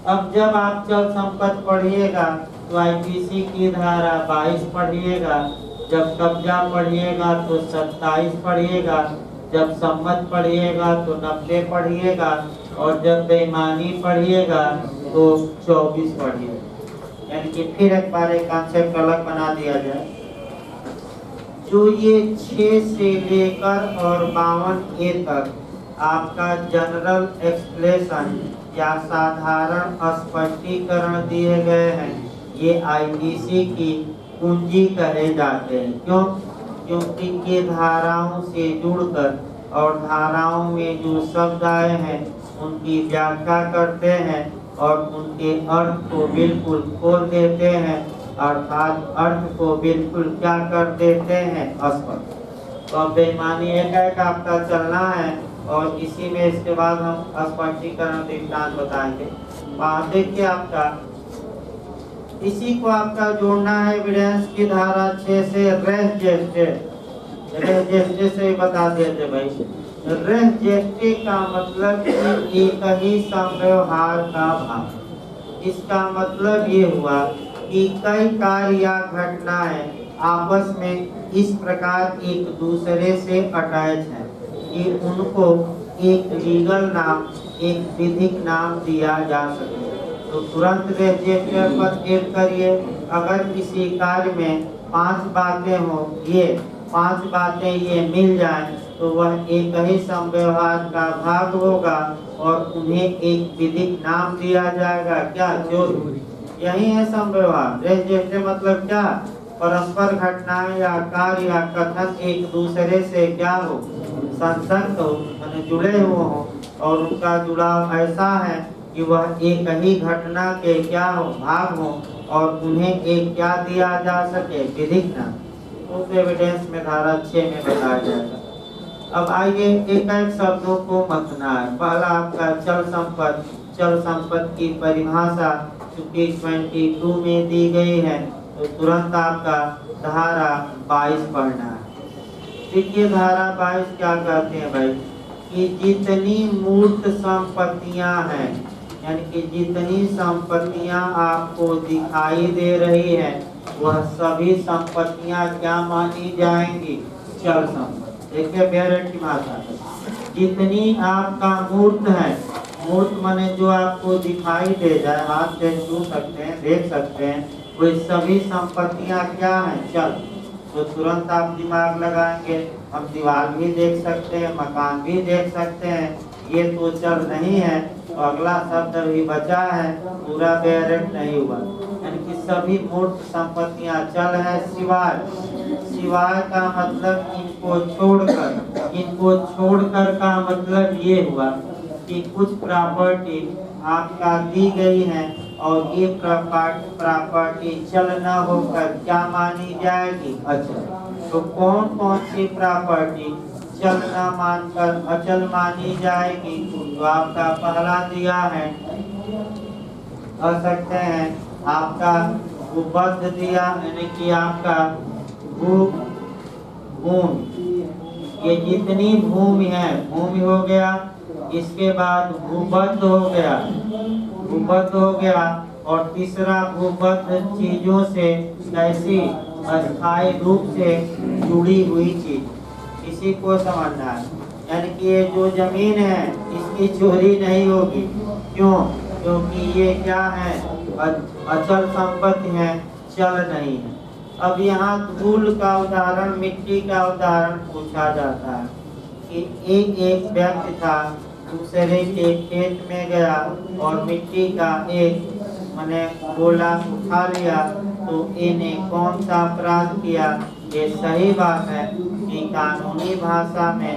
अब जब आप चल संपत्ति पढ़िएगा तो आईपीसी की धारा 22 पढ़िएगा, जब कब्जा पढ़िएगा तो 27 पढ़िएगा, जब सम्मत पढ़िएगा तो 90 पढ़िएगा, और जब बेईमानी पढ़िएगा तो 24 पढ़िएगा। यानी कि फिर एक बार एक कॉन्सेप्ट अलग बना दिया जाए। जो ये 6 से लेकर और 52A तक आपका जनरल एक्सप्लेनेशन या साधारण स्पष्टीकरण दिए गए हैं, ये आईपीसी की कुंजी कहे जाते हैं। क्यों? क्योंकि ये धाराओं से जुड़कर और धाराओं में जो शब्द आए हैं उनकी व्याख्या करते हैं और उनके अर्थ को बिल्कुल खोल देते हैं, अर्थात अर्थ को बिल्कुल क्या कर देते हैं? स्पष्ट। तो अब बेईमानी एक आपका चलना है और इसी में इसके बाद हम स्पष्टीकरण दृष्टांत बताएंगे। देखिए आपका इसी को आपका जोड़ना है एविडेंस की धारा 6 से रेस जेस्टे से बता देते भाई। रेस जेस्टे का मतलब कि एक ही संव्यवहार का भाग। इसका मतलब ये हुआ कि कई कार्य या घटनाएं आपस में इस प्रकार एक दूसरे से अटैच हैं कि उनको एक लीगल नाम, एक विधिक नाम दिया जा सके। तो तुरंत रजिस्टर पर ऐड करिए। अगर किसी कार्य में 5 बातें हो, ये 5 बातें ये मिल जाएं तो वह एक ही संव्यवहार का भाग होगा और उन्हें एक विधिक नाम दिया जाएगा। क्या? चोरी। यही है संव्यवहार। रजिस्टर मतलब क्या? परस्पर घटनाएं या कार्य या कथन एक दूसरे से क्या हो? संसक्त हो, माने जुड़े हुए हो, और उनका जुड़ाव ऐसा है कि वह एक ही घटना के क्या हो? भाग हो, और उन्हें एक क्या दिया जा सके? विधिक नाम। तो एविडेंस में धारा 6 में बताया जाएगा। अब आइए एक एक शब्दों को मतना है। पहला आपका चल संपत्ति। चल संपत्ति की परिभाषा चूंकि 22 में दी गई है तो तुरंत आपका धारा 22 पढ़ना है। देखिए धारा 22 क्या कहते हैं भाई कि जितनी मूर्त संपत्तियां हैं, यानी कि जितनी संपत्तियां आपको दिखाई दे रही है वह सभी संपत्तियां क्या मानी जाएंगी? चल संपत्ति। देखिए बेरेट की मात्रा, जितनी आपका मूर्त है, मूर्त माने जो आपको दिखाई दे जाए, हाथ से छू सकते हैं, देख सकते हैं, वो सभी संपत्तियां क्या हैं? चल। तो तुरंत आप दिमाग लगाएंगे, हम दीवार भी देख सकते हैं, मकान भी देख सकते हैं, ये तो चल नहीं है। तो अगला शब्द अभी बचा है, पूरा बेरेट नहीं हुआ, यानी कि सभी मूर्त संपत्तियां चल है सिवाय। सिवाय का मतलब इनको छोड़कर। इनको छोड़कर का मतलब ये हुआ कि कुछ प्रॉपर्टी आपका दी गई है और ये प्रॉपर्टी चल न होकर क्या मानी जाएगी? अचल। तो कौन कौन सी प्रॉपर्टी चल न मानकर अचल मानी जाएगी? तो आपका पहला दिया है, कह सकते हैं आपका भूबद्ध दिया, यानी कि आपका भूमि। ये जितनी भूमि है, भूमि हो गया, इसके बाद भूबद्ध हो गया, भूबद्ध हो गया, और तीसरा भूबद्ध चीजों से कैसी? अस्थायी रूप से जुड़ी हुई चीज। इसी को समझना है, यानी कि ये जो जमीन है इसकी चोरी नहीं होगी। क्यों? क्योंकि ये क्या है? अचल संपत्ति है, चल नहीं है। अब यहाँ धूल का उदाहरण, मिट्टी का उदाहरण पूछा जाता है कि एक व्यक्ति था, दूसरे के खेत में गया और मिट्टी का एक मैंने गोला उठा लिया, तो इन्हें कौन सा अपराध किया? ये सही बात है कि कानूनी भाषा में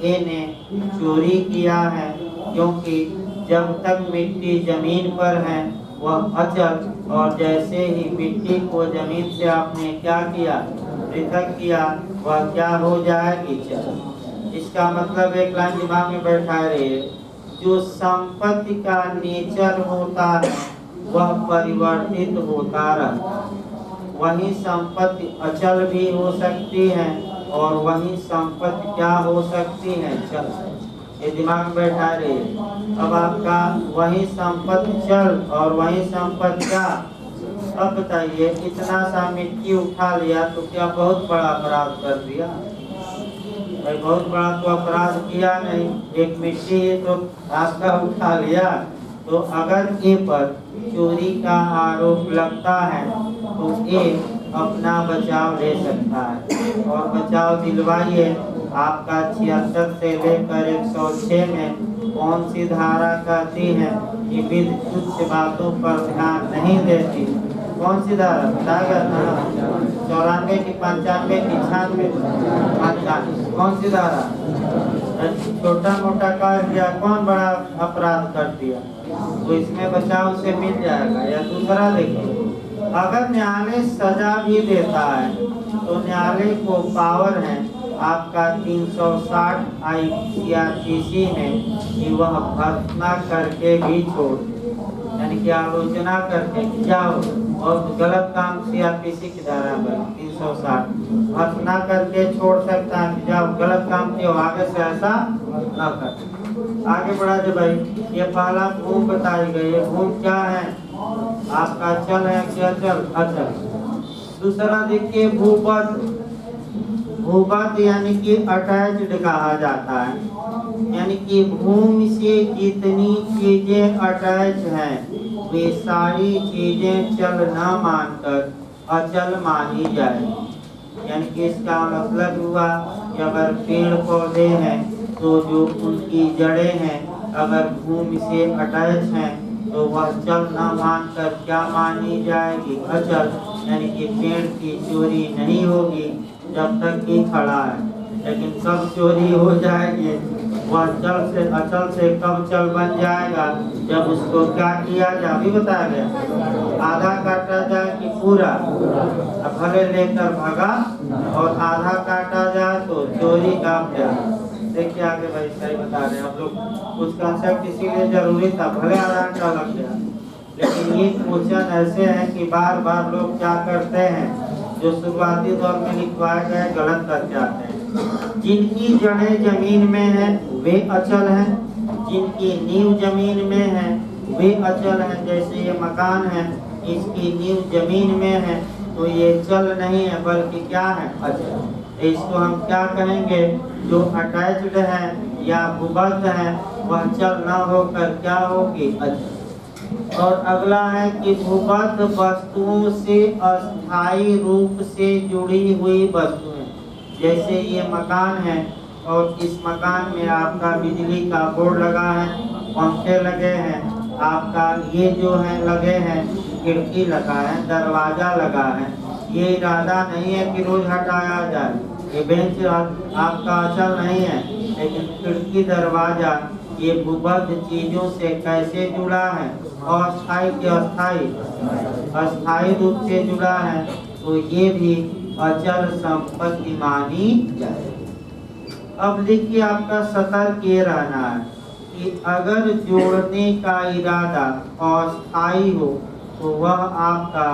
इन्हें चोरी किया है, क्योंकि जब तक मिट्टी जमीन पर है वह अचल, और जैसे ही मिट्टी को जमीन से आपने क्या किया? पृथक किया, वह क्या हो जाएगी? चल। इसका मतलब एक लाइन दिमाग में बैठा रही, जो संपत्ति का नेचर होता है वह परिवर्तित होता रहता है। वही संपत्ति अचल भी हो सकती है और वही संपत्ति क्या हो सकती है, चल। ये दिमाग में बैठा रही। अब आपका वही संपत्ति चल और वही संपत्ति क्या। अब बताइए, इतना सा मिट्टी उठा लिया तो क्या बहुत बड़ा अपराध कर दिया? भाई बहुत बड़ा तो अपराध किया नहीं, एक मिट्टी तो आपका उठा लिया। तो अगर ए पर चोरी का आरोप लगता है तो ए अपना बचाव ले सकता है, और बचाव दिलवाइए। आपका 76 से लेकर 106 में कौन सी धारा कहती है कि विधि तुच्छ बातों पर ध्यान नहीं देती? कौन सी धारा बताएगा? 94 की 95 की 96 95, कौन सी धारा? छोटा मोटा कर दिया, कौन बड़ा अपराध कर दिया, तो इसमें बचाव से मिल जाएगा। या दूसरा देखिए, अगर न्यायालय सजा भी देता है तो न्यायालय को पावर है आपका 360 ICRPC में कि वह भर्त्सना करके भी छोड़, यानी कि आलोचना करके जाओ और गलत काम CRPC की धारा में 360 भर्त्सना करके छोड़ सकता है कि जाओ गलत काम किया, आगे से ऐसा न कर। आगे बढ़ा दे भाई। ये पहला भूम बताई गई है। भूम क्या है? आपका चल है, क्या चल? अचल। दूसरा देखिए भूपद। भूपद यानी कि अटैच्ड कहा जाता है, यानी कि भूमि से जितनी चीजें अटैच हैं वे सारी चीजें चल न मानकर अचल मानी जाए। यानी कि इसका मतलब हुआ कि अगर पेड़ पौधे हैं तो जो उनकी जड़ें हैं अगर भूमि से अटैच हैं तो वह चल न मानकर क्या मानी जाएगी? अचल। यानी कि पेड़ की चोरी नहीं होगी जब तक कि खड़ा है, लेकिन कब चोरी हो जाएगी? वह चल से अचल से कब चल बन जाएगा? जब उसको क्या किया जाए, अभी बताया गया, आधा काटा जाए कि पूरा। अब भले लेकर भागा और आधा काटा जाए तो चोरी का अपराध। देखिए आगे भाई सही बता रहे हैं आप लोग, कुछ कंसेप्ट इसीलिए जरूरी था, भले आधा घंटा लग गया, लेकिन ये क्वेश्चन ऐसे हैं कि बार बार लोग क्या करते हैं, जो शुरुआती दौर में लिखवाए गए गलत कर जाते हैं। जिनकी जड़ें जमीन में हैं वे अचल हैं, जिनकी नींव जमीन में है वे अचल हैं। जैसे ये मकान है, इसकी नींव जमीन में है तो ये चल नहीं है बल्कि क्या है? अचल। इसको हम क्या कहेंगे? जो अटैच्ड है या भूबद्ध है वह चल न होकर क्या होगी? अचल। और अगला है कि भूबद्ध वस्तुओं से अस्थायी रूप से जुड़ी हुई वस्तुएं। जैसे ये मकान है और इस मकान में आपका बिजली का बोर्ड लगा है, पंखे लगे हैं, आपका ये जो है लगे हैं, खिड़की लगा है, दरवाजा लगा है। ये इरादा नहीं है कि रोज हटाया जाए, ये बेंच आपका अचल नहीं है, लेकिन खिड़की दरवाजा ये भूबद्ध चीजों से कैसे जुड़ा है? अस्थायी के अस्थायी, अस्थायी रूप से जुड़ा है तो ये भी अचल संपत्ति मानी जाए। अब देखिए आपका सतर्क ये रहना है कि अगर जोड़ने का इरादा अस्थायी हो तो वह आपका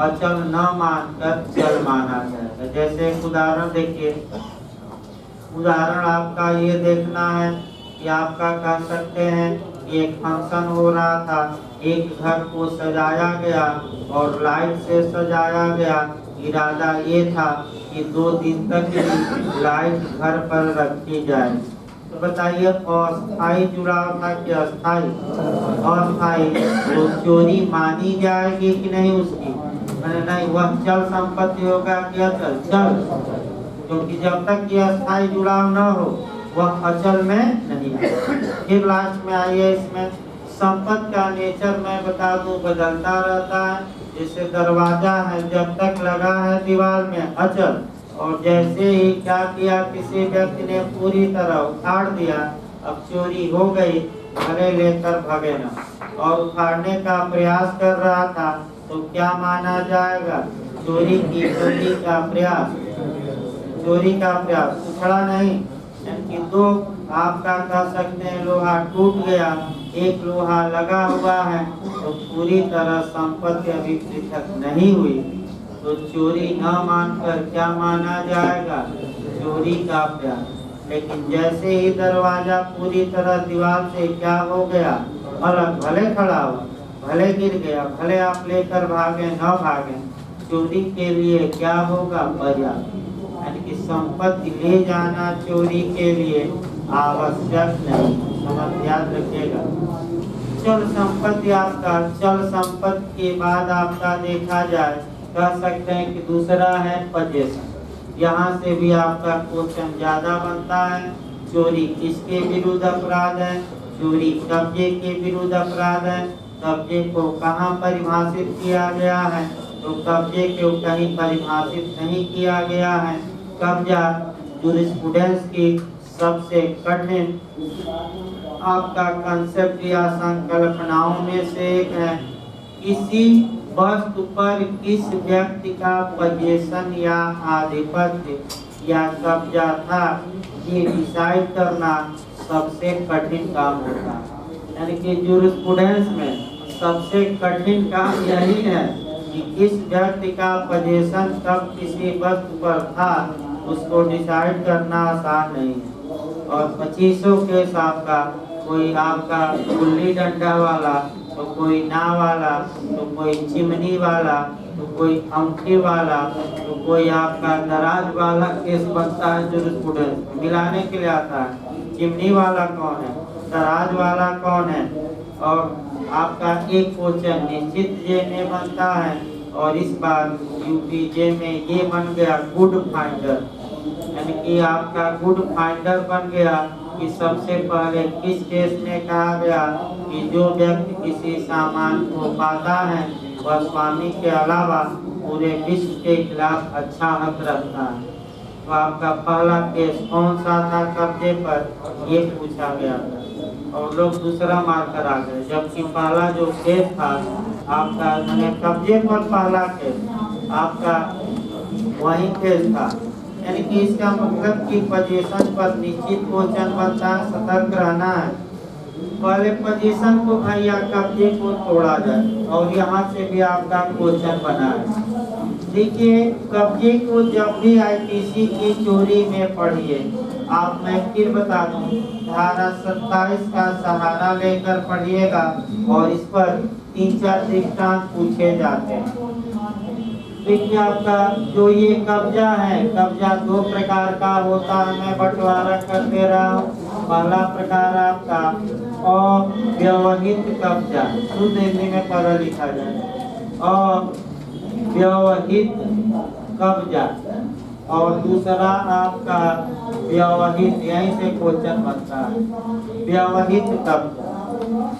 अचल न मानकर चल माना जाएगा। जैसे एक उदाहरण देखिए, उदाहरण आपका ये देखना है कि आपका कह सकते हैं कि एक फंक्शन हो रहा था, एक घर को सजाया गया और लाइट से सजाया गया। इरादा ये था कि 2 दिन तक लाइट घर पर रखी जाए। तो बताइए अस्थायी जुड़ाव था कि अस्थायी? अस्थायी। तो चोरी मानी जाएगी कि नहीं उसकी? नहीं, वह चल संपत्ति होगा कि अचल? चल, क्योंकि जब तक ये अस्थायी जुड़ाव न हो वह अचल में नहीं है। फिर लास्ट में आइए, इसमें संपत्ति का नेचर मैं बता दूं बदलता रहता है। जैसे दरवाजा है, जब तक लगा है दीवार में अचल, और जैसे ही क्या किया किसी व्यक्ति ने पूरी तरह उखाड़ दिया, अब चोरी हो गई, भले लेकर भगे ना, और उखाड़ने का प्रयास कर रहा था तो क्या माना जाएगा? चोरी का प्रयास, चोरी का प्रयास, उखड़ा नहीं। कि 2 आपका कह सकते हैं लोहा टूट गया, एक लोहा लगा हुआ है तो पूरी तरह संपत्ति अभी पृथक नहीं हुई, तो चोरी न मानकर क्या माना जाएगा? चोरी का अभ्यास। लेकिन जैसे ही दरवाजा पूरी तरह दीवार से क्या हो गया, अलग, भले खड़ा हुआ, भले गिर गया, भले आप लेकर भागे न भागे, चोरी के लिए क्या होगा, पर्याप्त। यानी कि संपत्ति ले जाना चोरी के लिए आवश्यक नहीं। समझ याद रखिएगा। चल संपत्ति आपका, चल संपत्ति के बाद आपका देखा जाए, कह सकते हैं कि दूसरा है पजेशन। यहाँ से भी आपका क्वेश्चन ज्यादा बनता है। चोरी किसके विरुद्ध अपराध है? चोरी कब्जे के विरुद्ध अपराध है। कब्जे को कहाँ परिभाषित किया गया है? तो कब्जे को कहीं परिभाषित नहीं किया गया है। कब्जा जूरिस्प्रूडेंस की सबसे कठिन आपका कंसेप्ट या संकल्पनाओं में से एक है। किसी वस्तु पर किस व्यक्ति का पजेशन या आधिपत्य या कब्जा था, ये डिसाइड करना सबसे कठिन काम होता है। यानी कि जूरिस्प्रूडेंस में सबसे कठिन काम यही है कि किस व्यक्ति का पजेशन कब किसी वस्तु पर था, उसको डिसाइड करना आसान नहीं है। और 2500 केस आपका, कोई आपका गुल्ली डंडा वाला, तो कोई नाव वाला, तो कोई चिमनी वाला, तो कोई अंगूठी वाला, तो कोई आपका दराज वाला केस बनता है जूरिस्प्रूडेंस मिलाने के लिए आता है। चिमनी वाला कौन है, दराज वाला कौन है, और आपका एक क्वेश्चन निश्चित जे में बनता है। और इस बार यूपीजे में ये बन गया गुड फाइंडर, यानी कि आपका गुड फाइंडर बन गया कि सबसे पहले किस केस में कहा गया कि जो व्यक्ति किसी सामान को पाता है वह स्वामी के अलावा पूरे विश्व के खिलाफ अच्छा हक रखता है। तो आपका पहला केस कौन सा था कब्जे पर, ये पूछा गया था और लोग दूसरा मारकर आ गए, जबकि पहला जो केस था आपका मैंने कब्जे पर पहला केस आपका वही केस था। यानी कि इसका मतलब कि पोजीशन पर निश्चित क्वेश्चन बनता है, सतर्क रहना है। पहले पोजीशन को भैया कब्जे को तोड़ा जाए और यहाँ से भी आपका क्वेश्चन बना है। देखिए कब्जे को जब भी आईपीसी की चोरी में पढ़िए, आप मैं फिर बता दूं, धारा 27 का सहारा लेकर पढ़िएगा और इस पर 3-4 दृष्टांत पूछे जाते हैं। देखिए आपका जो ये कब्जा है, कब्जा 2 प्रकार का होता है, मैं बंटवारा कर दे रहा हूँ। पहला प्रकार आपका अव्यवहित कब्जा, शुद्ध हिंदी में पढ़ा लिखा जाए, अव्यवहित कब्जा, और दूसरा आपका व्यवहित, यहीं से क्वेश्चन बनता है, व्यवहित कब्जा।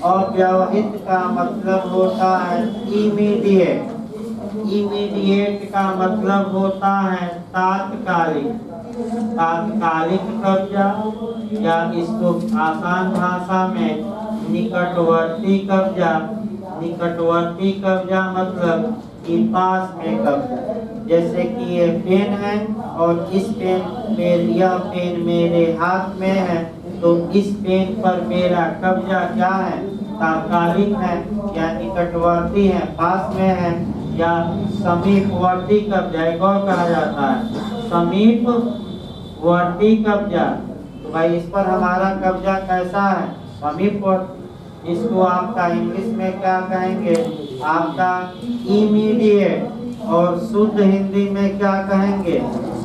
अव्यवहित का मतलब होता है इमीडिएट, इमीडिएट का मतलब होता है तात्कालिक, तात्कालिक कब्जा, या इसको आसान भाषा में निकटवर्ती कब्जा। निकटवर्ती कब्जा मतलब कि पास में कब्जा, जैसे कि ये पेन है और इस पेन में, यह पेन मेरे हाथ में है, तो इस पेन पर मेरा कब्जा क्या है, तात्कालिक है या निकटवर्ती है, पास में है, या समीपवर्ती कब्जा एक और कहा जाता है, समीपवर्ती कब्जा। तो भाई इस पर हमारा कब्जा कैसा है, समीपवर्ती। इसको आपका इंग्लिश में क्या कहेंगे, आपका इमीडिएट, और शुद्ध हिंदी में क्या कहेंगे,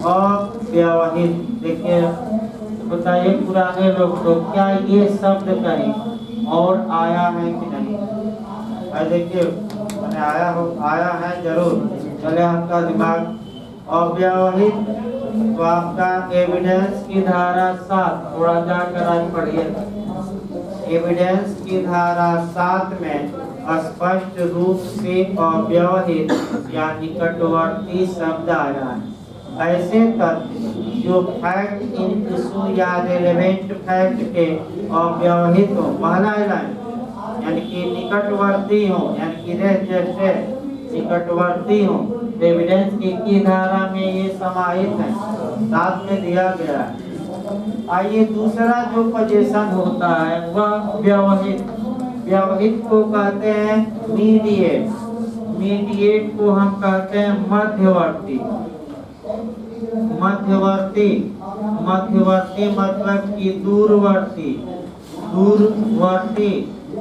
अव्यवहित। देखिए बताइए पुराने लोग तो क्या ये शब्द कहीं और आया है कि नहीं? देखिए मैंने आया है जरूर, चले आपका दिमाग। अव्यवहित तो आपका एविडेंस की धारा 7, थोड़ा जाकर आज पढ़िए। एविडेंस की धारा 7 में स्पष्ट रूप से अव्यवहित या निकटवर्ती शब्द आया है। ऐसे तथ्य जो फैक्ट इन इशू या रेलेवेंट फैक्ट के अव्यवहित हो, पहला लाइन, यानी कि निकटवर्ती हो, यानी कि निकटवर्ती हो, एविडेंस की धारा में ये समाहित है, साथ में दिया गया है। आइए दूसरा जो पोजीशन होता है वह व्यवहित। व्यवहित को कहते हैं मीडिएट, मीडिएट को हम कहते हैं मध्यवर्ती, मध्यवर्ती। मध्यवर्ती मतलब कि दूरवर्ती। दूरवर्ती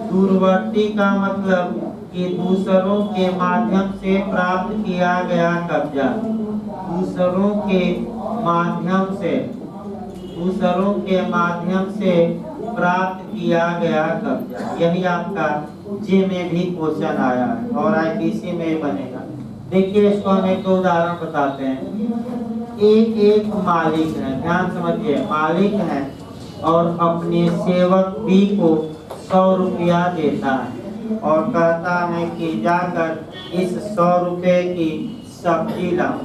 दूरवर्ती का मतलब कि दूसरों के माध्यम से प्राप्त किया गया कब्जा। दूसरों के माध्यम से प्राप्त किया गया कब्जा। यही आपका जे में भी क्वेश्चन आया है और आईपीसी में बनेगा। देखिए इसको हम एक दो उदाहरण बताते हैं। एक मालिक है, ध्यान समझिए, मालिक है और अपने सेवक बी को 100 रुपया देता है और कहता है कि जाकर इस 100 रुपये की सब्जी लाओ।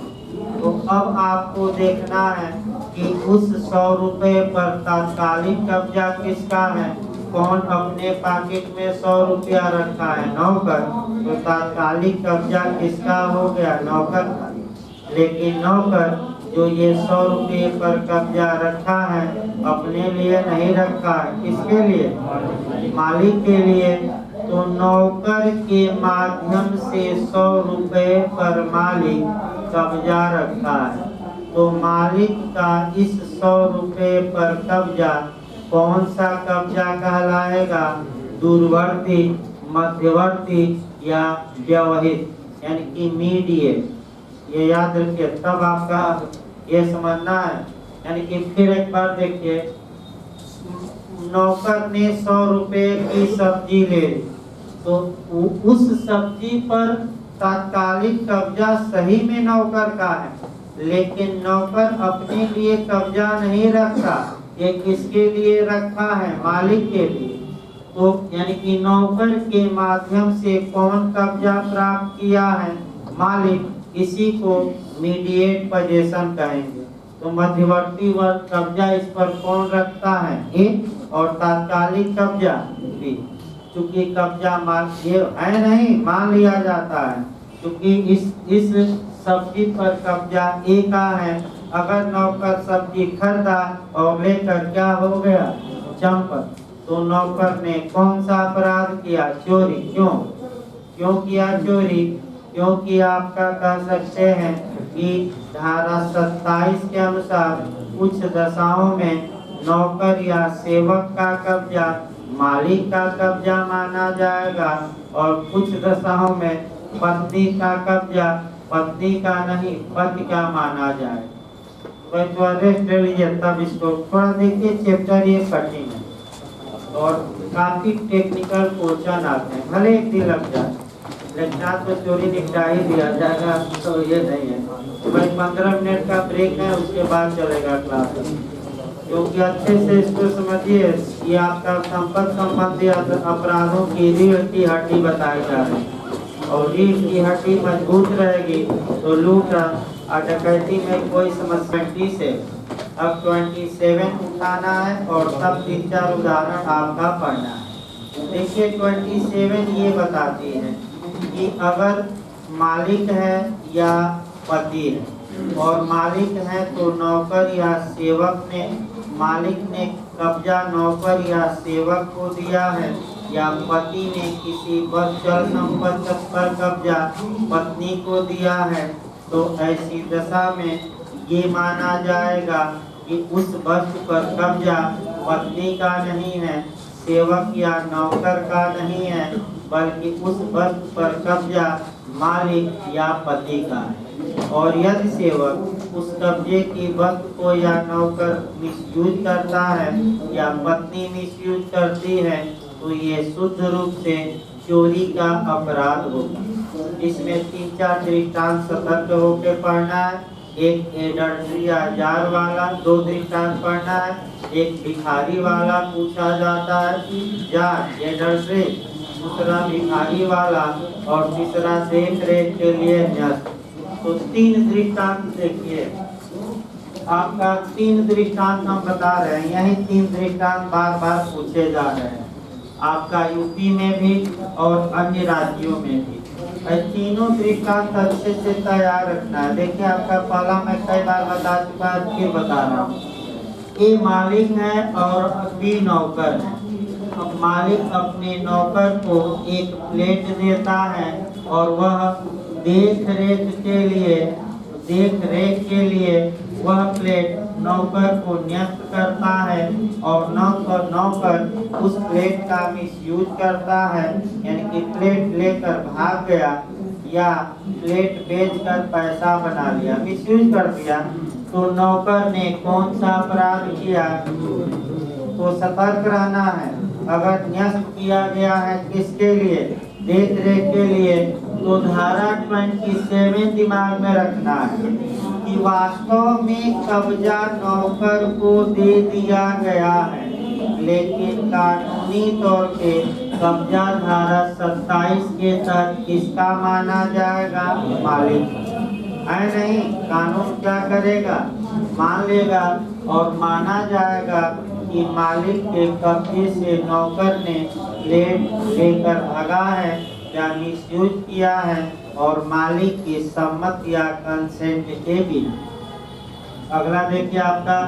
तो अब आपको देखना है कि उस 100 रुपये पर तात्कालिक कब्जा किसका है। कौन अपने पॉकेट में 100 रुपया रखा है, नौकर, तो तात्कालिक कब्जा किसका हो गया, नौकर का। लेकिन नौकर जो ये 100 रुपये पर कब्जा रखा है अपने लिए नहीं रखा है, किसके लिए, मालिक के लिए। तो नौकर के माध्यम से 100 रुपये पर मालिक कब्जा रखता है। तो मालिक का इस 100 रुपये पर कब्जा कौन सा कब्जा कहलाएगा, दूरवर्ती, मध्यवर्ती या व्यवहित, यानी कि मीडिएट। ये याद रखिए, तब आपका ये समझना है। यानी कि फिर एक बार देखिए, नौकर ने 100 रुपये की सब्जी ले ली, तो उस सब्जी पर तात्कालिक कब्जा सही में नौकर का है, लेकिन नौकर अपने लिए कब्जा नहीं रखता, ये किसके लिए रखा है, मालिक के लिए। तो यानी कि नौकर के माध्यम से कौन कब्जा प्राप्त किया है, मालिक, इसी को मीडिएट पोजीशन कहेंगे। तो मध्यवर्ती वर्ग कब्जा इस पर कौन रखता है, ए, और तात्कालिक कब्जा बी। चूंकि कब्जा मान ये है नहीं, मान लिया जाता है, क्योंकि इस सब्जी पर कब्जा ए का है। अगर नौकर सब्जी खरीदा और लेकर क्या हो गया, चंपत, तो नौकर ने कौन सा अपराध किया, चोरी। क्यों किया चोरी, क्योंकि आपका कह सकते हैं कि धारा 27 के अनुसार कुछ दशाओं में नौकर या सेवक का कब्जा मालिक का कब्जा माना जाएगा और कुछ दशाओं में पत्नी का कब्जा पत्नी का नहीं पति का माना जाएगा। तो रेस्ट ले लीजिए, तब इसको थोड़ा देखिए, चैप्टर ये कठिन है और काफी टेक्निकल क्वेश्चन आते हैं, भले एक दिन लग जाए, लेकिन आज तो चोरी निपटा ही दिया जाएगा, तो ये नहीं है। तो भाई 15 मिनट का ब्रेक है, उसके बाद चलेगा क्लास। क्योंकि अच्छे से इसको समझिए, ये आपका संपत्ति संबंधी अपराधों की रीढ़ की हड्डी बताई जा रही है और रीढ़ की हड्डी मजबूत रहेगी तो लूट और डकैती में कोई समस्या से। अब 27 उठाना है और तब 3-4 उदाहरण आपका पढ़ना है। देखिए 27 ये बताती है कि अगर मालिक है या पति है और मालिक है तो नौकर या सेवक ने, मालिक ने कब्जा नौकर या सेवक को दिया है या पति ने किसी चल संपत्ति पर कब्जा पत्नी को दिया है, तो ऐसी दशा में ये माना जाएगा कि उस वस्तु पर कब्जा पत्नी का नहीं है, सेवक या नौकर का नहीं है, बल्कि उस वस्तु पर कब्जा मालिक या पति का है। और यदि सेवक उस कब्जे की वस्तु को या नौकर मिसयूज करता है या पत्नी मिसयूज करती है, तो ये शुद्ध रूप से चोरी का अपराध होगा। इसमें 3-4 दृष्टांत सतर्क होकर पढ़ना है। एक एडल्ट्री या जार वाला, 2 दृष्टांत पढ़ना है। एक भिखारी वाला पूछा जाता है, जार एडल्ट्री, दूसरा भिखारी वाला और तीसरा देख रेख के लिए न्यास। तो 3 दृष्टांत देखिए, आपका 3 दृष्टांत हम बता रहे हैं, यही 3 दृष्टांत बार बार पूछे जा रहे हैं, आपका यूपी में भी और अन्य राज्यों में भी। तीनों दृष्टांत अच्छे से तैयार रखना है। देखिए आपका पहला मैं कई बार बता चुका है, फिर बता रहा हूँ। ए मालिक है और बी नौकर है। अब मालिक अपने नौकर को एक प्लेट देता है और वह देख रेख के लिए देख रेख के लिए वह प्लेट नौकर को न्यस्त करता है और नौकर उस प्लेट का मिसयूज करता है, यानी कि प्लेट लेकर भाग गया या प्लेट बेचकर पैसा बना लिया, मिसयूज कर दिया, तो नौकर ने कौन सा अपराध किया? तो सतर्क रहना है। अगर न्यस्त किया गया है किसके लिए? देख रेख के लिए, तो धारा 27 दिमाग में रखना है कि वास्तव में कब्जा नौकर को दे दिया गया है, लेकिन कानूनी तौर पे कब्जा धारा 27 के तहत किसका माना जाएगा? मालिक है। नहीं, कानून क्या करेगा? मान लेगा और माना जाएगा कि मालिक के कब्जे से नौकर ने प्लेट लेकर भागा है या मिसयूज किया है और मालिक की सम्मति या कंसेंट के बिना। अगला देखिए, आपका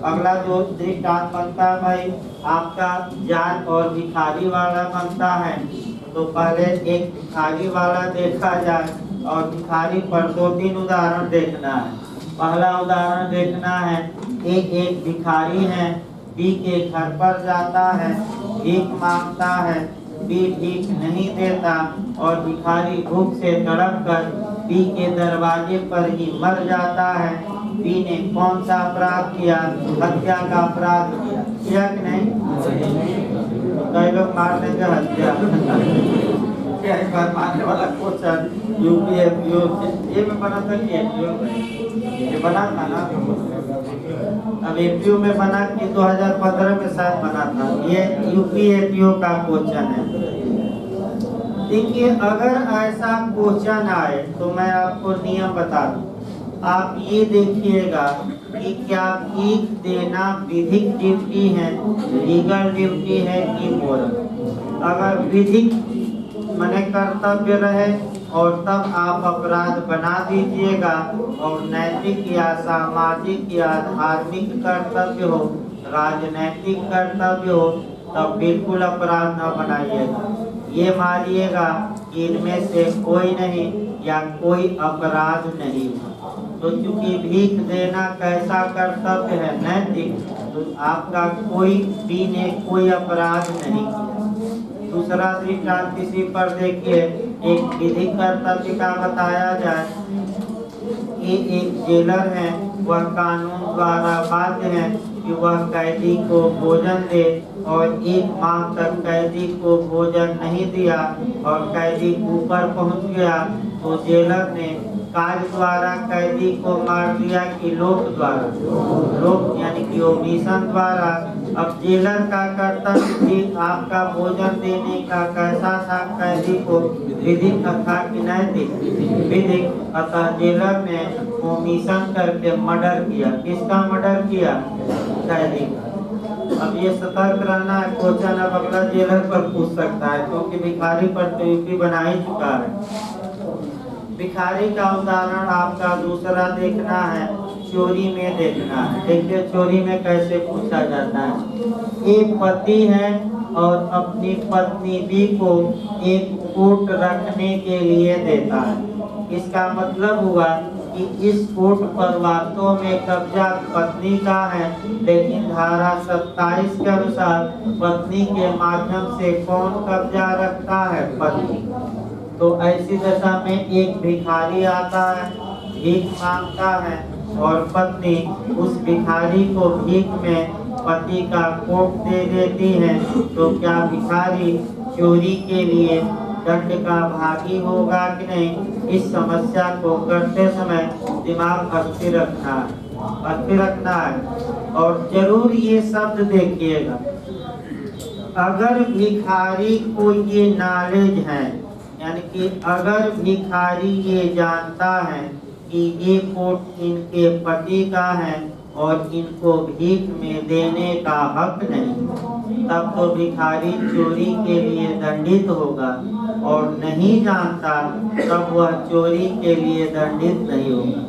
अगला जो दृष्टांत बनता है भाई, आपका जान और भिखारी वाला बनता है। तो पहले एक भिखारी वाला देखा जाए और भिखारी पर 2-3 उदाहरण देखना है। पहला उदाहरण देखना है, एक भिखारी है, बी के घर पर जाता है, भीख मांगता है, बी भीख नहीं देता और भिखारी भूख से तड़प कर बी के दरवाजे पर ही मर जाता है। बी ने कौन सा अपराध किया? हत्या का अपराध किया कि नहीं? कई लोग मार देंगे हत्या। कई बार मारने वाला क्वेश्चन यूपीएफयू ये में बना था कि ये बना था ना, अब एपीओ में बना कि 2015 में शायद बना था। ये यूपीएफयू का क्वेश्चन है। देखिए, अगर ऐसा क्वेश्चन आए तो मैं आपको नियम बता दूं। आप ये देखिएगा कि क्या भीख देना विधिक ड्यूटी है, लीगल ड्यूटी है कि मोरल। अगर विधिक माने कर्तव्य रहे और तब आप अपराध बना दीजिएगा, और नैतिक या सामाजिक या धार्मिक कर्तव्य हो, राजनैतिक कर्तव्य हो, तब बिल्कुल अपराध न बनाइएगा। ये मानिएगा कि इनमें से कोई नहीं या कोई अपराध नहीं। तो चूंकि भीख देना कैसा कर्तव्य है? नैतिक, तो आपका कोई बी ने कोई अपराध नहीं किया। दूसरा दृष्टांत इसी पर देखिए, एक विधिक कर्तव्य का बताया जाए। ये एक जेलर है, वह कानून द्वारा बाध्य है कि वह कैदी को भोजन दे, और 1 माह तक कैदी को भोजन नहीं दिया और कैदी ऊपर पहुंच गया, तो जेलर ने कार्य द्वारा कैदी को मार दिया कि लोक द्वारा? लोक यानी कि ओमिशन द्वारा। अब जेलर का कर्तव्य भी आपका भोजन देने का कैसा था? कैदी को विधिक था कि नैतिक? विधिक। अतः जेलर ने ओमिशन करके मर्डर किया। किसका मर्डर किया? कैदी का। अब ये सतर्क रहना है। क्वेश्चन अब अगला जेलर पर पूछ सकता है, क्योंकि भिखारी पर तो यूपी बना ही चुका है। भिखारी का उदाहरण आपका दूसरा देखना है, चोरी में देखना है। देखिए, चोरी में कैसे पूछा जाता है। एक पति है और अपनी पत्नी बी को एक कोट रखने के लिए देता है। इसका मतलब हुआ कि इस कोट पर वास्तव में कब्जा पत्नी का है, लेकिन धारा 27 के अनुसार पत्नी के माध्यम से कौन कब्जा रखता है? पति। तो ऐसी दशा में एक भिखारी आता है, भीख मांगता है, और पत्नी उस भिखारी को भीख में पति का कोट दे देती है। तो क्या भिखारी चोरी के लिए दंड का भागी होगा कि नहीं? इस समस्या को करते समय दिमाग स्थिर रखना है। और जरूर ये शब्द देखिएगा, अगर भिखारी को ये नॉलेज है, यानी कि अगर भिखारी ये जानता है कि ये कोट इनके पति का है और इनको भीख में देने का हक नहीं, तब तो भिखारी चोरी के लिए दंडित होगा, और नहीं जानता तब वह चोरी के लिए दंडित नहीं होगा।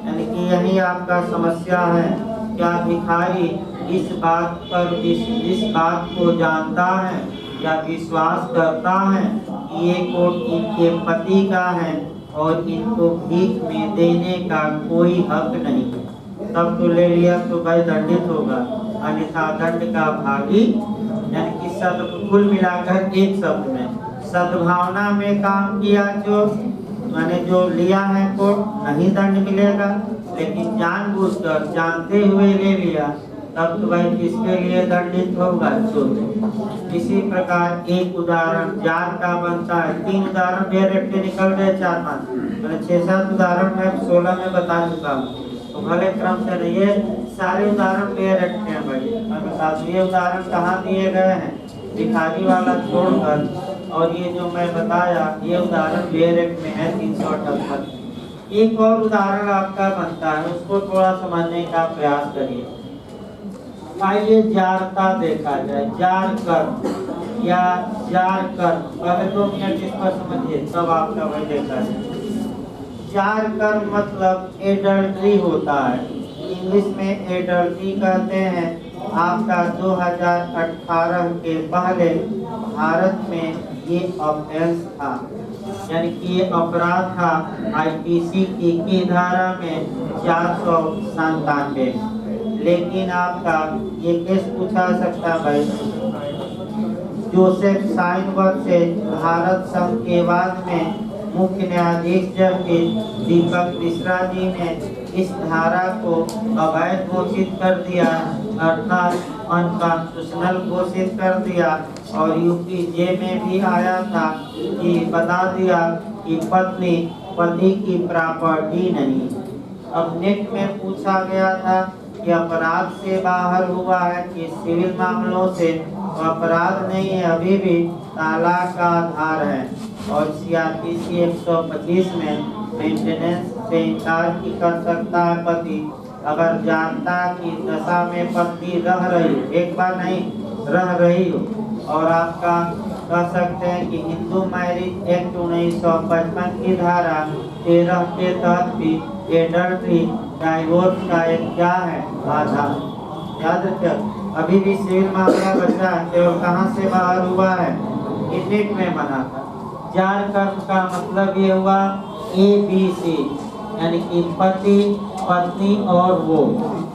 यानी कि यही आपका समस्या है। क्या भिखारी इस बात पर इस बात को जानता है या विश्वास करता है कि ये कोट इनके पति का है और इनको भीख में देने का कोई हक नहीं है। तब तो ले लिया तो भाई दंडित होगा, अन्यथा दंड का भागी। यानी कि सद कुल मिलाकर एक शब्द में सद्भावना में काम किया जो मैंने जो लिया है कोर्ट नहीं दंड मिलेगा, लेकिन जानबूझकर जानते हुए ले लिया तब तो भाई किसके लिए दंडित होगा, चोर। इसी प्रकार एक उदाहरण जार का बनता है। 3 उदाहरण डायरेक्ट निकल गए, 4-5 मैंने 6-7 उदाहरण मैं 16 में बता चुका हूँ, तो भले क्रम से नहीं है, सारे उदाहरण डायरेक्ट हैं भाई। मैं बता दूं ये उदाहरण कहाँ दिए गए हैं, भिखारी वाला छोड़कर, और ये जो मैं बताया ये उदाहरण डायरेक्ट में है 378। एक और उदाहरण आपका बनता है, उसको थोड़ा समझने का प्रयास करिए। आइए जारता देखा जाए, जार कर या जार कर, पहले 2 मिनट इस पर समझिए तब आपका वही देखा जाए। जार कर मतलब एडल्ट्री होता है, इंग्लिश में एडल्ट्री कहते हैं। आपका 2018 के पहले भारत में ये ऑफेंस था, यानी कि ये अपराध था आईपीसी की धारा में 497। लेकिन आपका ये केस पूछा सकता है भाई, जोसेफ साइनबर्ग से भारत संघ के बाद में मुख्य न्यायाधीश जबकि दीपक मिश्रा जी ने इस धारा को अवैध घोषित कर दिया, अर्थात अनकॉन्स्टिट्यूशनल घोषित कर दिया। और यूपीजे में भी आया था कि बता दिया कि पत्नी पति की प्रॉपर्टी नहीं। अब नेट में पूछा गया था कि अपराध से बाहर हुआ है कि सिविल मामलों से, तो अपराध नहीं है, अभी भी तलाक का आधार है। और सीआरपीसी 125 में मेंटेनेंस से इनकार की कर सकता है पति अगर जानता की दशा में पत्नी रह रही, एक बार नहीं रह रही हो। और आपका कह सकते हैं कि हिंदू मैरिज एक्ट 1955 की धारा 13 के तहत भी एडल्ट्री डाइवोर्स का एक क्या है, आधार। याद रखिए अभी भी सिविल मामला बचा है, केवल कहाँ से बाहर हुआ है, इंडिक में बना था। जार कर्म का मतलब ये हुआ ABC, यानी कि पति पत्नी और वो,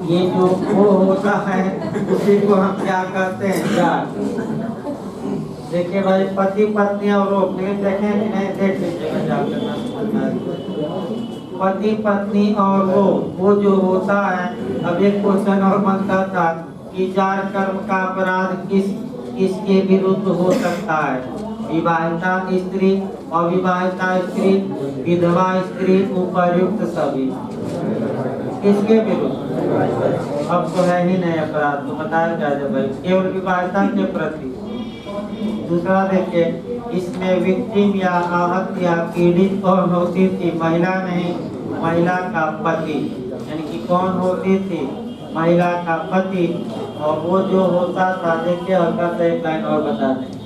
ये जो वो होता है उसी को हम क्या कहते हैं, जार। देखिए भाई पति पत्नी और वो फिल्म देखें कि नहीं, देख लीजिएगा पति पत्नी और वो जो होता है। अब एक क्वेश्चन और बनता था कि जार कर्म का अपराध किसके विरुद्ध हो सकता है, विवाहिता स्त्री, अविवाहिता स्त्री, विधवा स्त्री, उपर्युक्त सभी। किसके विरुद्ध? अब तो है ही नहीं अपराध, तो बताया क्या जाए भाई, केवल विवाहिता के प्रति। दूसरा देखिए, इसमें विक्टिम या आहत या पीड़ित कौन होती थी, महिला नहीं, महिला का पति। यानी कि कौन होती थी, महिला का पति। और वो जो होता था, देखिए हल्का एक लाइन और बता दें।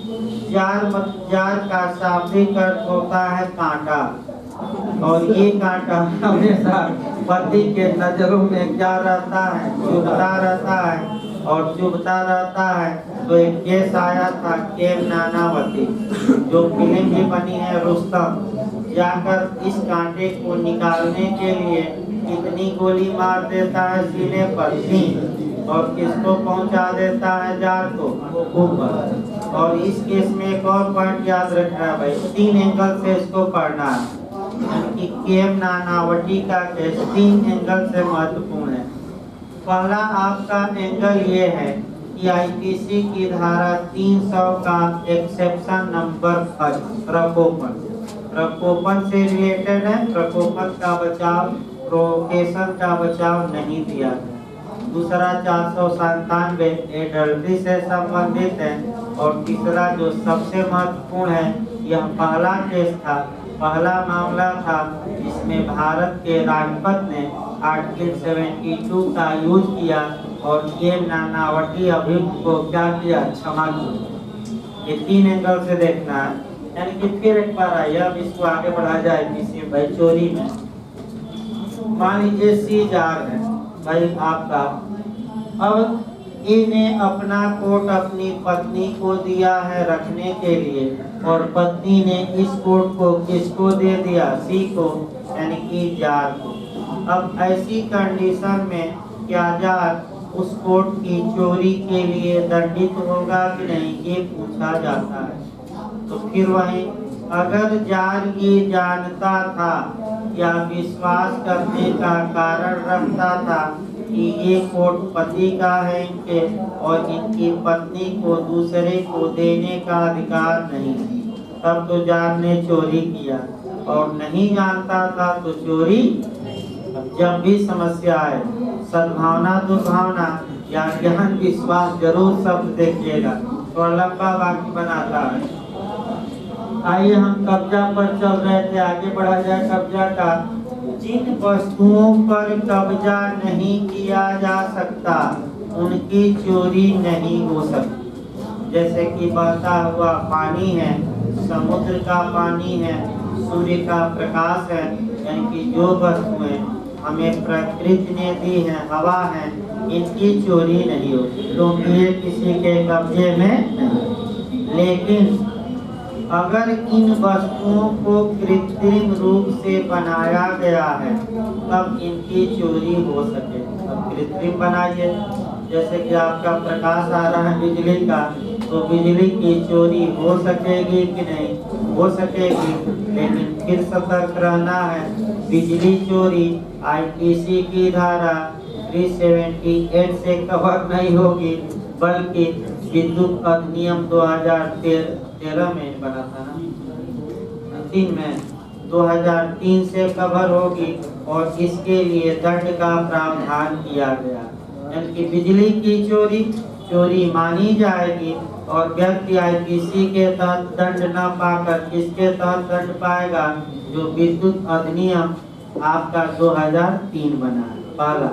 जार का शाब्दिक अर्थ होता है कांटा, और ये कांटा हमेशा पति के नजरों में क्या रहता है, चुभता रहता है और चुभता रहता है। तो एक केस आया था केम नानावती, जो फिल्म भी बनी है रुस्तम, जाकर इस कांटे को निकालने के लिए कितनी गोली मार देता है सीने पर, 3, और किसको पहुंचा देता है, जार को ऊपर। और इस केस में एक और पॉइंट याद रखना है भाई, 3 एंगल से इसको पढ़ना है कि केम नानावती का केस 3 एंगल से महत्वपूर्ण है। पहला आपका एंगल ये है कि आईपीसी की धारा 300 का एक्सेप्शन नंबर 5, प्रकोपन से रिलेटेड है। प्रकोपन का बचाव, प्रोवोकेशन का बचाव नहीं दिया है। दूसरा 497 एडल्ट्री से संबंधित है। और तीसरा जो सबसे महत्वपूर्ण है, यह पहला केस था, पहला मामला था जिसमें भारत के राष्ट्रपति ने आर्टिकल 72 का यूज किया और केम नानावती अभियुक्त को क्या किया, क्षमा किया। ये 3 एंगल से देखना है। यानी कि फिर एक बार आइए, अब इसको आगे बढ़ा जाए किसी भाई चोरी में। मान लीजिए सी जार है भाई आपका। अब लड़की ने अपना कोट अपनी पत्नी को दिया है रखने के लिए, और पत्नी ने इस कोट को किसको दे दिया? सी को, यानी कि जार को। अब ऐसी कंडीशन में क्या जार उस कोट की चोरी के लिए दंडित होगा कि नहीं, ये पूछा जाता है। तो फिर वहीं अगर जार ये जानता था या विश्वास करने का कारण रखता था कि ये कोट पति का है इनके, और इनकी पत्नी को दूसरे को देने का अधिकार नहीं, तब तो जार ने चोरी किया। और नहीं जानता था तो चोरी। जब भी समस्या है, सद्भावना दुर्भावना या गहन विश्वास जरूर शब्द देखिएगा, तो लंबा वाक्य बनाता है। आइए हम कब्जा पर चल रहे थे, आगे बढ़ा जाए कब्जा का। जिन वस्तुओं पर कब्जा नहीं किया जा सकता उनकी चोरी नहीं हो सकती। जैसे कि बहता हुआ पानी है, समुद्र का पानी है, सूर्य का प्रकाश है, यानी कि जो वस्तुएं हमें प्रकृति ने दी है, हवा है, इनकी चोरी नहीं होती, क्योंकि ये किसी के कब्जे में नहीं। लेकिन अगर इन वस्तुओं को कृत्रिम रूप से बनाया गया है तब इनकी चोरी हो सके। अब कृत्रिम बनाइए, जैसे कि आपका प्रकाश आ रहा है बिजली का, तो बिजली की चोरी हो सकेगी कि नहीं? हो सकेगी, लेकिन फिर सतर्क रहना है। बिजली चोरी आईपीसी की धारा 378 से कवर नहीं होगी, बल्कि विद्युत अधिनियम 2013 में बना था ना, 3 में 2003 से कवर होगी, और इसके लिए दंड का प्रावधान किया गया। यानी कि बिजली की चोरी मानी जाएगी, और व्यक्ति आईपीसी के तहत दंड न पाकर किसके तहत दंड पाएगा? जो विद्युत अधिनियम आपका 2003 बना है। पहला,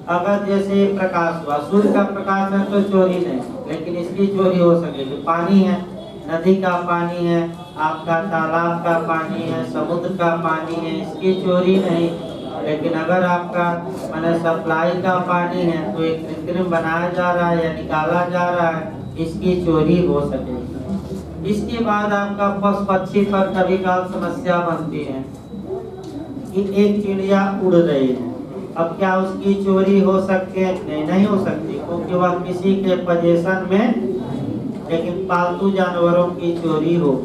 अगर जैसे प्रकाश हुआ, सूर्य का प्रकाश है तो चोरी नहीं, लेकिन इसकी चोरी हो सकेगी। पानी है, नदी का पानी है, आपका तालाब का पानी है, समुद्र का पानी है, इसकी चोरी नहीं। लेकिन अगर आपका माने सप्लाई का पानी है तो एक कृत्रिम बनाया जा रहा है या निकाला जा रहा है, इसकी चोरी हो सकेगी। इसके बाद आपका पशु पक्षी पर कभी काल समस्या बनती है कि एक चिड़िया उड़ रही है, अब क्या उसकी चोरी हो सकती है? नहीं हो सकती, क्योंकि वह किसी के पोजीशन में। लेकिन पालतू जानवरों की चोरी हो,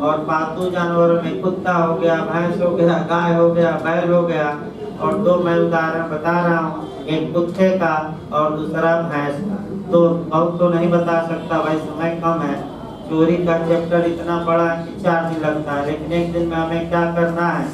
और पालतू जानवरों में कुत्ता हो गया, भैंस हो गया, गाय हो गया, बैल हो गया, और दो मैं उदाहरण बता रहा हूँ, एक कुत्ते का और दूसरा भैंस का। तो बहुत तो नहीं बता सकता भाई, समय कम है, चोरी का चैप्टर इतना बड़ा कि 4 दिन लगता है, लेकिन एक दिन में हमें क्या करना है,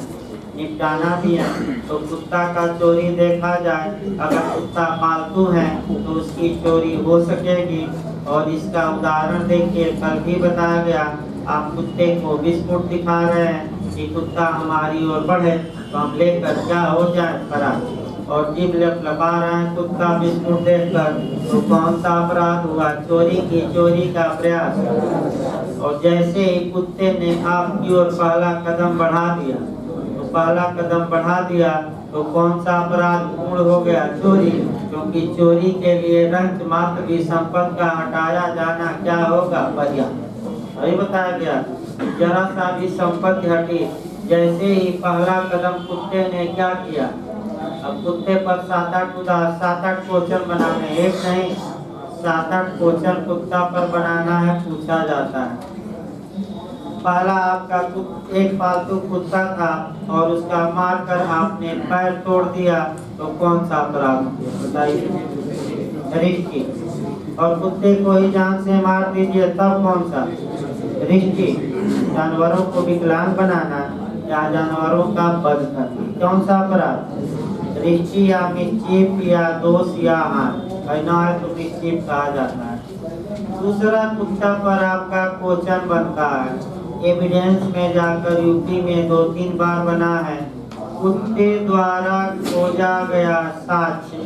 निपटाना भी है। तो कुत्ता का चोरी देखा जाए, अगर कुत्ता पालतू है तो उसकी चोरी हो सकेगी। और इसका उदाहरण देखिए, कल भी बताया गया, आप कुत्ते को बिस्कुट दिखा रहे हैं कि कुत्ता हमारी ओर बढ़े तो हम लेकर क्या हो जाए, फरार, और जीभ लपलपा रहे हैं कुत्ता बिस्कुट देखकर, तो कौन सा अपराध हुआ? चोरी का प्रयास। और जैसे ही कुत्ते ने आपकी ओर पहला कदम बढ़ा दिया तो कौन सा अपराध पूर्ण हो गया? चोरी। क्योंकि चोरी के लिए रंच मात्र भी संपत्ति का हटाया जाना क्या होगा? पर्याप्त। वही बताया गया, जरा सा भी संपत्ति हटी, जैसे ही पहला कदम कुत्ते ने क्या किया, अब कुत्ते पर 7-8 क्वेश्चन बनाने, एक नहीं 7-8 क्वेश्चन कुत्ता पर बनाना है, पूछा जाता है। पहला आपका एक पालतू कुत्ता था और उसका मारकर आपने पैर तोड़ दिया, तो कौन सा अपराध बताइए? रिश्ती। और कुत्ते को ही जान से मार दीजिए, तब कौन सा? रिश्ती। जानवरों को विकलांग बनाना या जानवरों का वध करना, कौन सा अपराध? रिश्ती या मिस्चीफ या दोष या हानि, कहना है तो मिस्चीफ कहा जाता है। दूसरा, कुत्ता पर आपका क्वेश्चन बनता है, एविडेंस में जाकर यूपी में 2-3 बार बना है, कुत्ते द्वारा खोजा गया साक्ष्य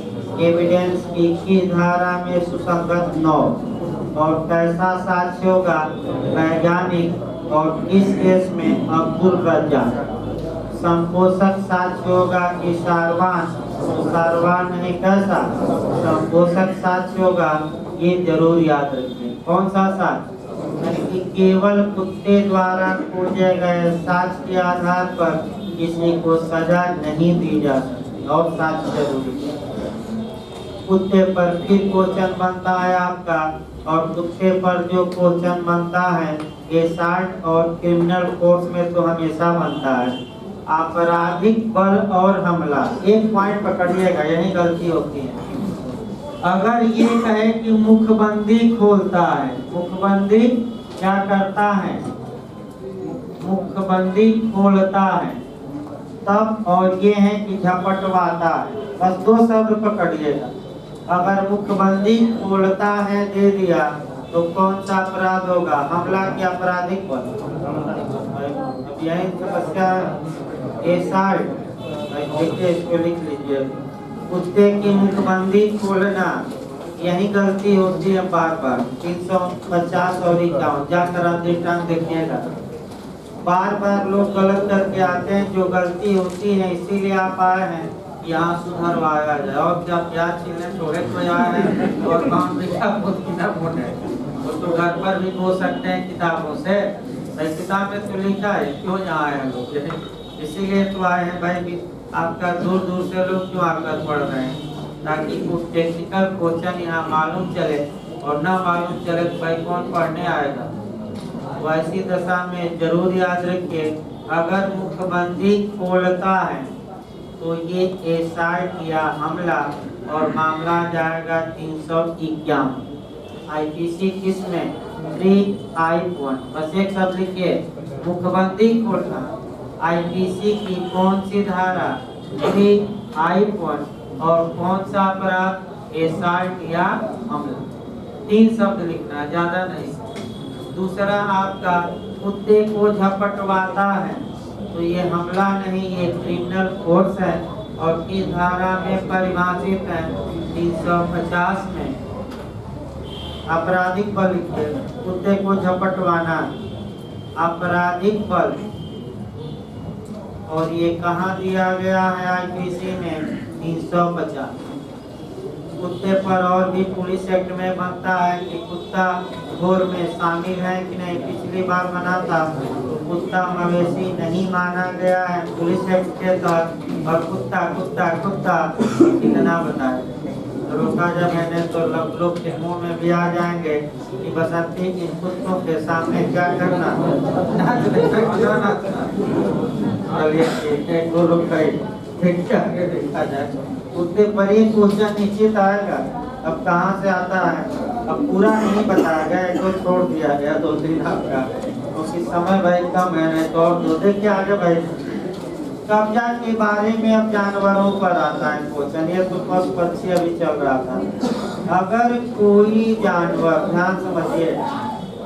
एविडेंस की धारा में सुसंगत 9, और कैसा साक्ष्य होगा? वैज्ञानिक, और किस केस में? अब्दुल रज्जाक। संपोषक साक्ष्य होगा कि सारवान तो सार्वजनिक कैसा संपोषक साक्ष्य होगा, ये जरूर याद रखें। कौन सा साक्ष्य? यानी कि केवल कुत्ते द्वारा खोजे गए साक्ष्य के आधार पर किसी को सजा नहीं दी जा सकती, और साक्ष्य जरूरी है। कुत्ते पर फिर क्वेश्चन बनता है आपका, और कुत्ते पर जो क्वेश्चन बनता है एसाल्ट और क्रिमिनल कोर्स में तो हमेशा बनता है आपराधिक बल और हमला। एक पॉइंट पकड़िएगा, यही गलती होती है। अगर ये कहे कि मुखबंदी खोलता है, मुखबंदी क्या करता है? मुखबंदी खोलता है तब, और ये है कि झपटवाता है। बस दो शब्द पकड़िएगा। अगर मुखबंदी खोलता है दे दिया तो कौन सा अपराध होगा? हमला की आपराधिक बल। अब यही समस्या एसाल्ट, देखिए इसको लिख लीजिए। कुत्ते की मुखबंदी खोलना, यही गलती होती है बार बार। 350 और 51 जाकर आप दृष्टांत देखिएगा। बार बार लोग गलत करके आते हैं, जो गलती होती है इसीलिए आप आए हैं यहाँ सुधरवाया जाए। और क्या प्याज छीलने थोड़े तो आए हैं, और काम भी किताब है वो तो घर पर भी बो सकते हैं किताबों से। भाई किताब में तो लिखा है, क्यों यहाँ आए हैं लोग? इसीलिए तो आए हैं भाई भी। आपका दूर दूर से लोग क्यों आकर पढ़ रहे हैं? ताकि कुछ टेक्निकल क्वेश्चन यहाँ मालूम चले, और ना मालूम चले तो भाई कौन पढ़ने आएगा। वैसी दशा में जरूर याद रखिए, अगर मुखबंदी खोलता है तो ये एसाल्ट या हमला, और मामला जाएगा 351 IPC किसमें? 3I1। बस एक शब्द लिखिए, मुखबंदी खोलना। IPC की कौन सी धारा? 3I1। और कौन सा अपराध? एसाल्ट या हमला। 3 शब्द लिखना, ज्यादा नहीं। दूसरा आपका कुत्ते को झपटवाता है, तो ये हमला नहीं, ये क्रिमिनल कोर्स है, और किस धारा में परिभाषित है? 350 में। आपराधिक बल लिखिए, कुत्ते को झपटवाना आपराधिक बल, और ये कहाँ दिया गया है? IPC में 350। कुत्ते पर और भी पुलिस एक्ट में बनता है कि कुत्ता घोर में शामिल है कि नहीं। पिछली बार बना था तो कुत्ता मवेशी नहीं माना गया है पुलिस एक्ट के तहत, और कुत्ता कुत्ता कुत्ता कितना बताए रोका जब मैंने, तो लोग के मुंह में भी आ जाएंगे कि बसंती इन कुत्तों के सामने क्या करना। चलिए दो लोग देखा जाए, कुत्ते पर ही क्वेश्चन निश्चित आएगा। अब कहाँ से आता है? अब पूरा नहीं बताया गया, एक छोड़ दिया गया 2 दिन आपका, क्योंकि समय भाई कम है, नहीं तो और 2 दिन के आगे भाई। कब्जा के बारे में अब जानवरों पर आता है क्वेश्चन। ये तो पशु पक्षी अभी चल रहा था। अगर कोई जानवर, ध्यान समझिए,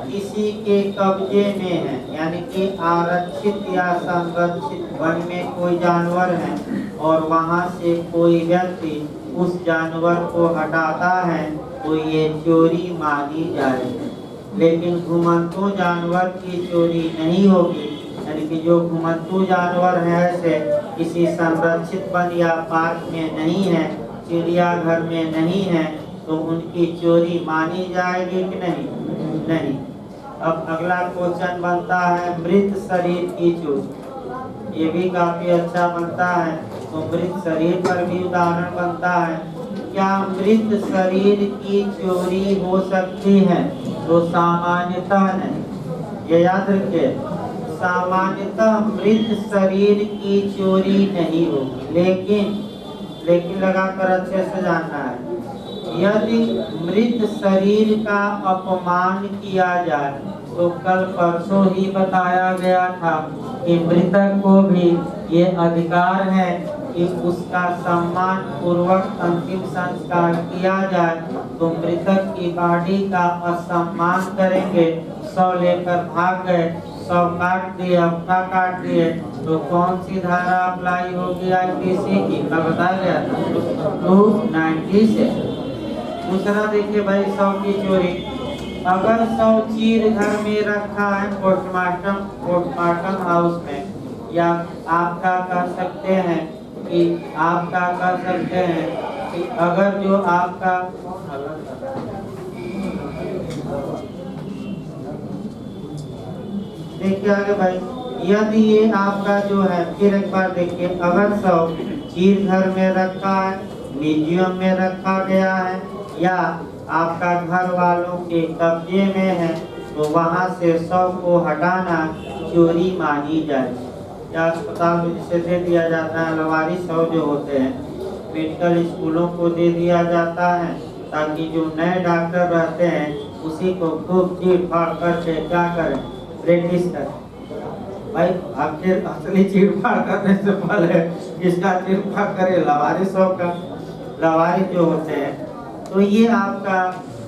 किसी के कब्जे में है, यानी कि आरक्षित या संरक्षित वन में कोई जानवर है, और वहां से कोई व्यक्ति उस जानवर को हटाता है, तो ये चोरी मानी जाएगी। लेकिन घुमंतु जानवर की चोरी नहीं होगी, यानी कि जो घुमंतु जानवर है ऐसे किसी संरक्षित वन या पार्क में नहीं है, चिड़ियाघर में नहीं है, तो उनकी चोरी मानी जाएगी कि नहीं? नहीं। अब अगला क्वेश्चन बनता है मृत शरीर की चोरी। ये भी काफी अच्छा बनता है, तो मृत शरीर पर भी उदाहरण बनता है। क्या मृत शरीर की चोरी हो सकती है? तो सामान्यतः नहीं, ये याद रखिए, सामान्यतः मृत शरीर की चोरी नहीं होगी। लेकिन लगाकर अच्छे से जानना है, यदि मृत शरीर का अपमान किया जाए, तो कल परसों ही बताया गया था कि मृतक को भी ये अधिकार है कि उसका सम्मान पूर्वक अंतिम संस्कार किया जाए। तो मृतक की बॉडी का असम्मान करेंगे, शव लेकर भाग गए, शव काट दिए, अपना काट दिए, तो कौन सी धारा अप्लाई होगी? IPC की, मैं बताया गया था 290 से। दूसरा देखिए भाई, शव की चोरी। अगर शव चीर घर में रखा है पोस्टमार्टम हाउस में, या आपका कह सकते हैं कि आप क्या कर सकते हैं कि अगर जो आपका देखिए आगे भाई, यदि ये आपका जो है, फिर एक बार देखिए, अगर शव चीर घर में रखा है, म्यूजियम में रखा गया है या आपका घर वालों के कब्जे में है, तो वहां से शव को हटाना चोरी मानी जाए। या अस्पताल में जिसे दे दिया जाता है, लवारी शव जो होते हैं, मेडिकल स्कूलों को दे दिया जाता है, ताकि जो नए डॉक्टर रहते हैं उसी को खूब चीर फाड़ करके क्या करें, प्रैक्टिस करें। भाई आखिर असली चीर फाड़ करने से पहले इसका चीर फाड़ करे लवारी शव का, लवारी जो होते हैं। तो ये आपका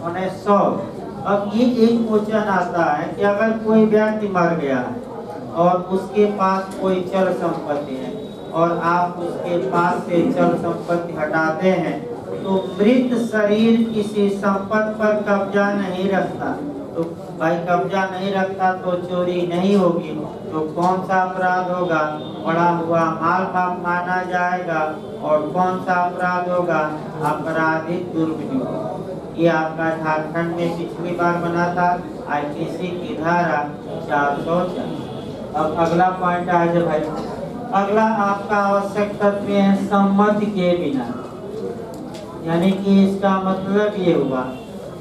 होने शव। अब ये एक क्वेश्चन आता है कि अगर कोई व्यक्ति मर गया है और उसके पास कोई चल संपत्ति है और आप उसके पास से चल संपत्ति हटाते हैं, तो मृत शरीर किसी संपत्ति पर कब्जा नहीं रखता। तो भाई कब्जा नहीं रखता तो चोरी नहीं होगी, तो कौन सा अपराध होगा, पड़ा हुआ माल माना जाएगा। और कौन सा अपराध होगा, आपराधिक दुर्विनियोग। ये आपका झारखंड में पिछली बार बना था, आईपीसी की धारा 404। अब अगला पॉइंट आ जाए भाई, अगला आपका आवश्यक तत्व है सम्मति के बिना। यानी कि इसका मतलब ये हुआ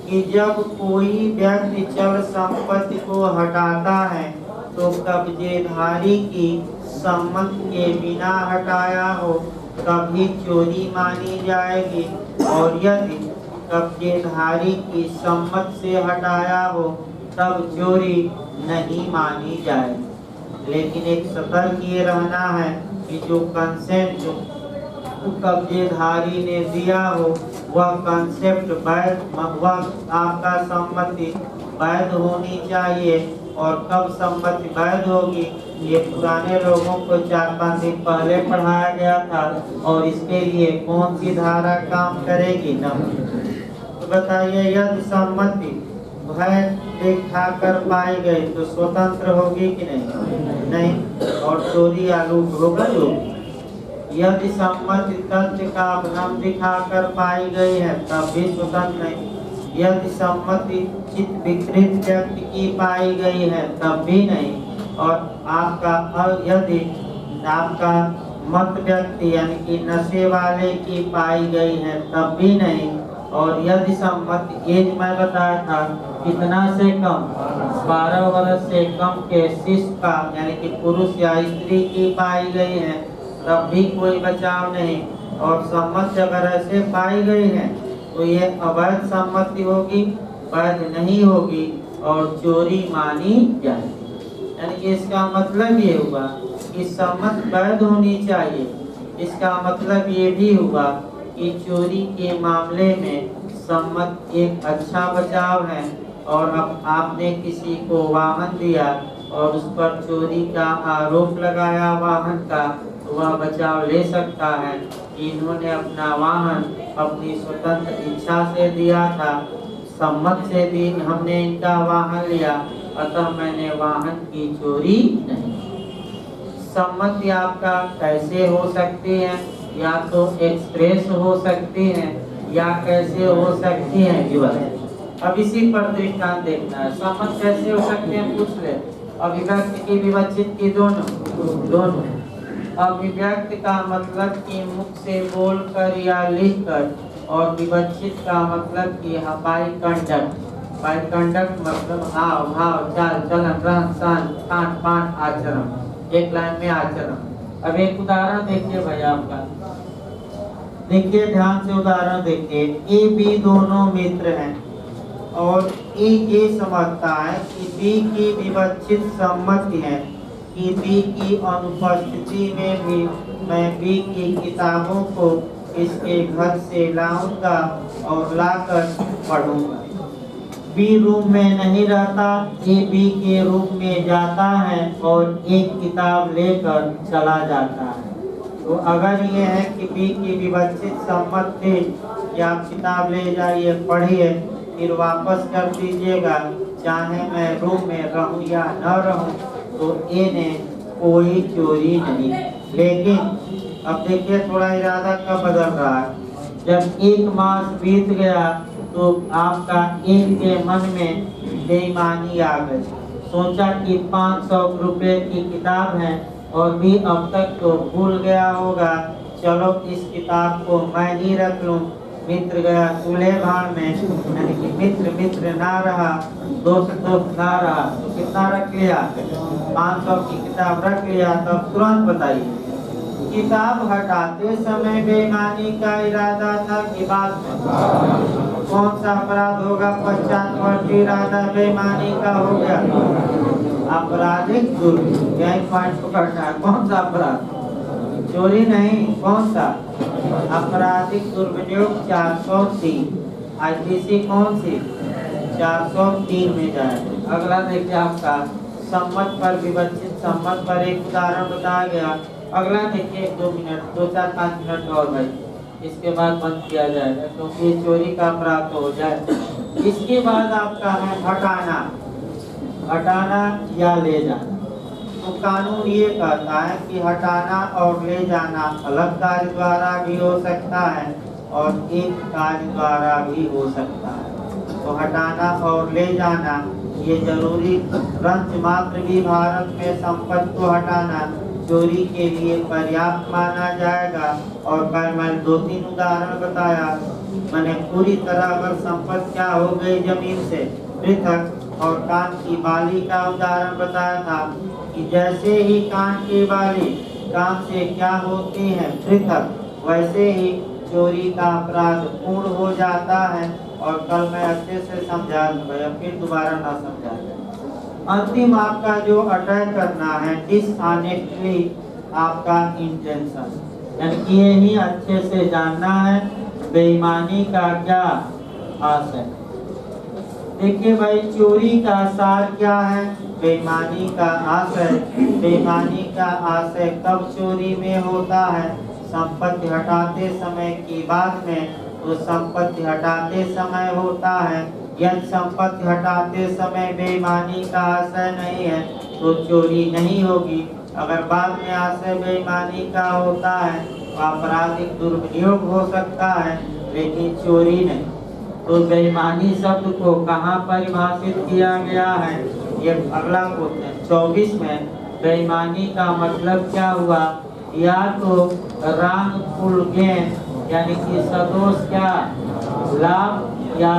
कि जब कोई व्यक्ति चल संपत्ति को हटाता है तो कब्जेधारी की सम्मति के बिना हटाया हो तभी चोरी मानी जाएगी, और यदि कब्जेधारी की सम्मति से हटाया हो तब चोरी नहीं मानी जाएगी। लेकिन एक सतर्क ये रहना है कि जो कंसेंट कब्जेधारी ने दिया हो वह कंसेप्ट वैध, वह आपका सम्मति वैध होनी चाहिए। और कब सम्मति वैध होगी, ये पुराने लोगों को 4-5 दिन पहले पढ़ाया गया था। और इसके लिए कौन सी धारा काम करेगी न, तो बताइए, यदि सम्मति भय देखा कर पाई गई तो स्वतंत्र होगी कि नहीं? नहीं। और चोरी या लूट होगा होगी। यदि सम्मति तथ्य का भ्रम दिखाकर पाई गई है तब भी स्वतंत्र नहीं। यदि सम्मति चित्त विकृत व्यक्ति की पाई गई है तब भी नहीं। और यदि आपका मत व्यक्ति यानी कि नशे वाले की पाई गई है तब भी नहीं। और यदि सम्मति एज मैं बताया था कितना से कम, 12 वर्ष से कम के शिशु का यानी कि पुरुष या स्त्री की पाई गई है तब भी कोई बचाव नहीं। और सम्मति अगर ऐसे पाई गई है तो ये अवैध सम्मति होगी, वैध नहीं होगी और चोरी मानी जाएगी। यानी कि इसका मतलब ये हुआ कि सम्मति वैध होनी चाहिए। इसका मतलब ये भी हुआ कि चोरी के मामले में सम्मति एक अच्छा बचाव है। और अब आपने किसी को वाहन दिया और उस पर चोरी का आरोप लगाया वाहन का, तो वह बचाव ले सकता है कि इन्होंने अपना वाहन अपनी स्वतंत्र इच्छा से दिया था, सम्मति से दी, हमने इनका वाहन लिया, अतः मैंने वाहन की चोरी नहीं। सम्मति आपका कैसे हो सकती है, या तो एक्सप्रेस हो सकती है या कैसे हो सकती है विवरण। अब इसी पर दृष्टांत देखना है। सम्मति कैसे हो सकते हैं पूछ ले, अभिव्यक्ति की विवक्षित की दोनों। अभिव्यक्ति का मतलब कि मुख से बोलकर या लिखकर, और विवक्षित का मतलब कि बाय कंडक्ट। बाय कंडक्ट मतलब हाव भाव चाल चलन रहन सहन खान पान आचरण, एक लाइन में आचरण। अब एक उदाहरण देखिए भाई आपका, देखिए ध्यान से उदाहरण देखिए। ए बी दोनों मित्र हैं और ए ये समझता है कि बी की विवक्षित सम्मति है कि बी की अनुपस्थिति में भी मैं बी की किताबों को इसके घर से लाऊंगा और लाकर पढ़ूंगा। बी रूम में नहीं रहता, ए बी के रूम में जाता है और एक किताब लेकर चला जाता है। तो अगर ये है कि बी की विवक्षित सम्मति कि आप किताब ले जाइए पढ़िए फिर वापस कर दीजिएगा, चाहे मैं रूम में रहूं या न रहूं, तो ए ने कोई चोरी नहीं। लेकिन अब देखिए थोड़ा इरादा कब बदल रहा है। जब 1 मास बीत गया तो आपका इनके मन में बेईमानी आ गई। सोचा कि 500 रुपए की किताब है और भी अब तक तो भूल गया होगा, चलो इस किताब को मैं ही रख लूं। मित्र गया चूल्हे भाड़ में, यानी कि मित्र मित्र ना रहा, दोस्त दोस्त ना रहा, तो कितना रख लिया? 500 की किताब रख लिया। तब तुरंत बताइए, किताब हटाते समय बेईमानी का इरादा था कि बाद में? कौन सा अपराध होगा? पश्चातवर्ती इरादा बेईमानी का हो गया। आपराधिक जुर्म, यही पॉइंट पकड़ना है। कौन सा अपराध? चोरी नहीं, कौन सा? आपराधिक दुर्विनियोग 403। आईपीसी कौन सी? 403 में जाए। अगला देखिए आपका सम्मत पर विवक्षित सम्मत पर एक उदाहरण बताया गया। अगला देखिए 2 मिनट, 2-4-5 मिनट और भाई, इसके बाद बंद किया जाएगा क्योंकि चोरी का अपराध हो जाए। इसके बाद आपका है हटाना, हटाना या ले जाना। तो कानून ये कहता है कि हटाना और ले जाना अलग कार्य द्वारा भी हो सकता है और एक कार्य द्वारा भी हो सकता है। तो हटाना और ले जाना ये जरूरी ग्रंथ मात्र भी भारत में संपत्ति को हटाना चोरी के लिए पर्याप्त माना जाएगा। और कल मैंने 2-3 उदाहरण बताया। मैंने पूरी तरह अगर संपत्ति क्या हो गई जमीन से पृथक, और कान की बाली का उदाहरण बताया था कि जैसे ही कान की बाली कान से क्या होती है पृथक, वैसे ही चोरी का अपराध पूर्ण हो जाता है। और कल मैं अच्छे से समझा दूंगा, फिर दोबारा ना समझा। अंतिम आपका जो अटैक करना है डिसऑनेस्टली आपका इंटेंशन, यानी कि ये ही अच्छे से जानना है बेईमानी का क्या आशय। देखिए भाई, चोरी का सार क्या है? बेईमानी का आशय। बेईमानी का आशय कब चोरी में होता है? संपत्ति हटाते समय की बात में, तो संपत्ति हटाते समय होता है। यदि संपत्ति हटाते समय बेईमानी का आशय नहीं है तो चोरी नहीं होगी। अगर बाद में आशय बेईमानी का होता है तो आपराधिक दुर्विनियोग हो सकता है, लेकिन चोरी नहीं। तो बेईमानी शब्द को कहाँ परिभाषित किया गया है? ये अगला क्वेश्चन 24 में बेईमानी का मतलब क्या हुआ? या तो wrongful gain, यानी कि सदोष क्या लाभ, या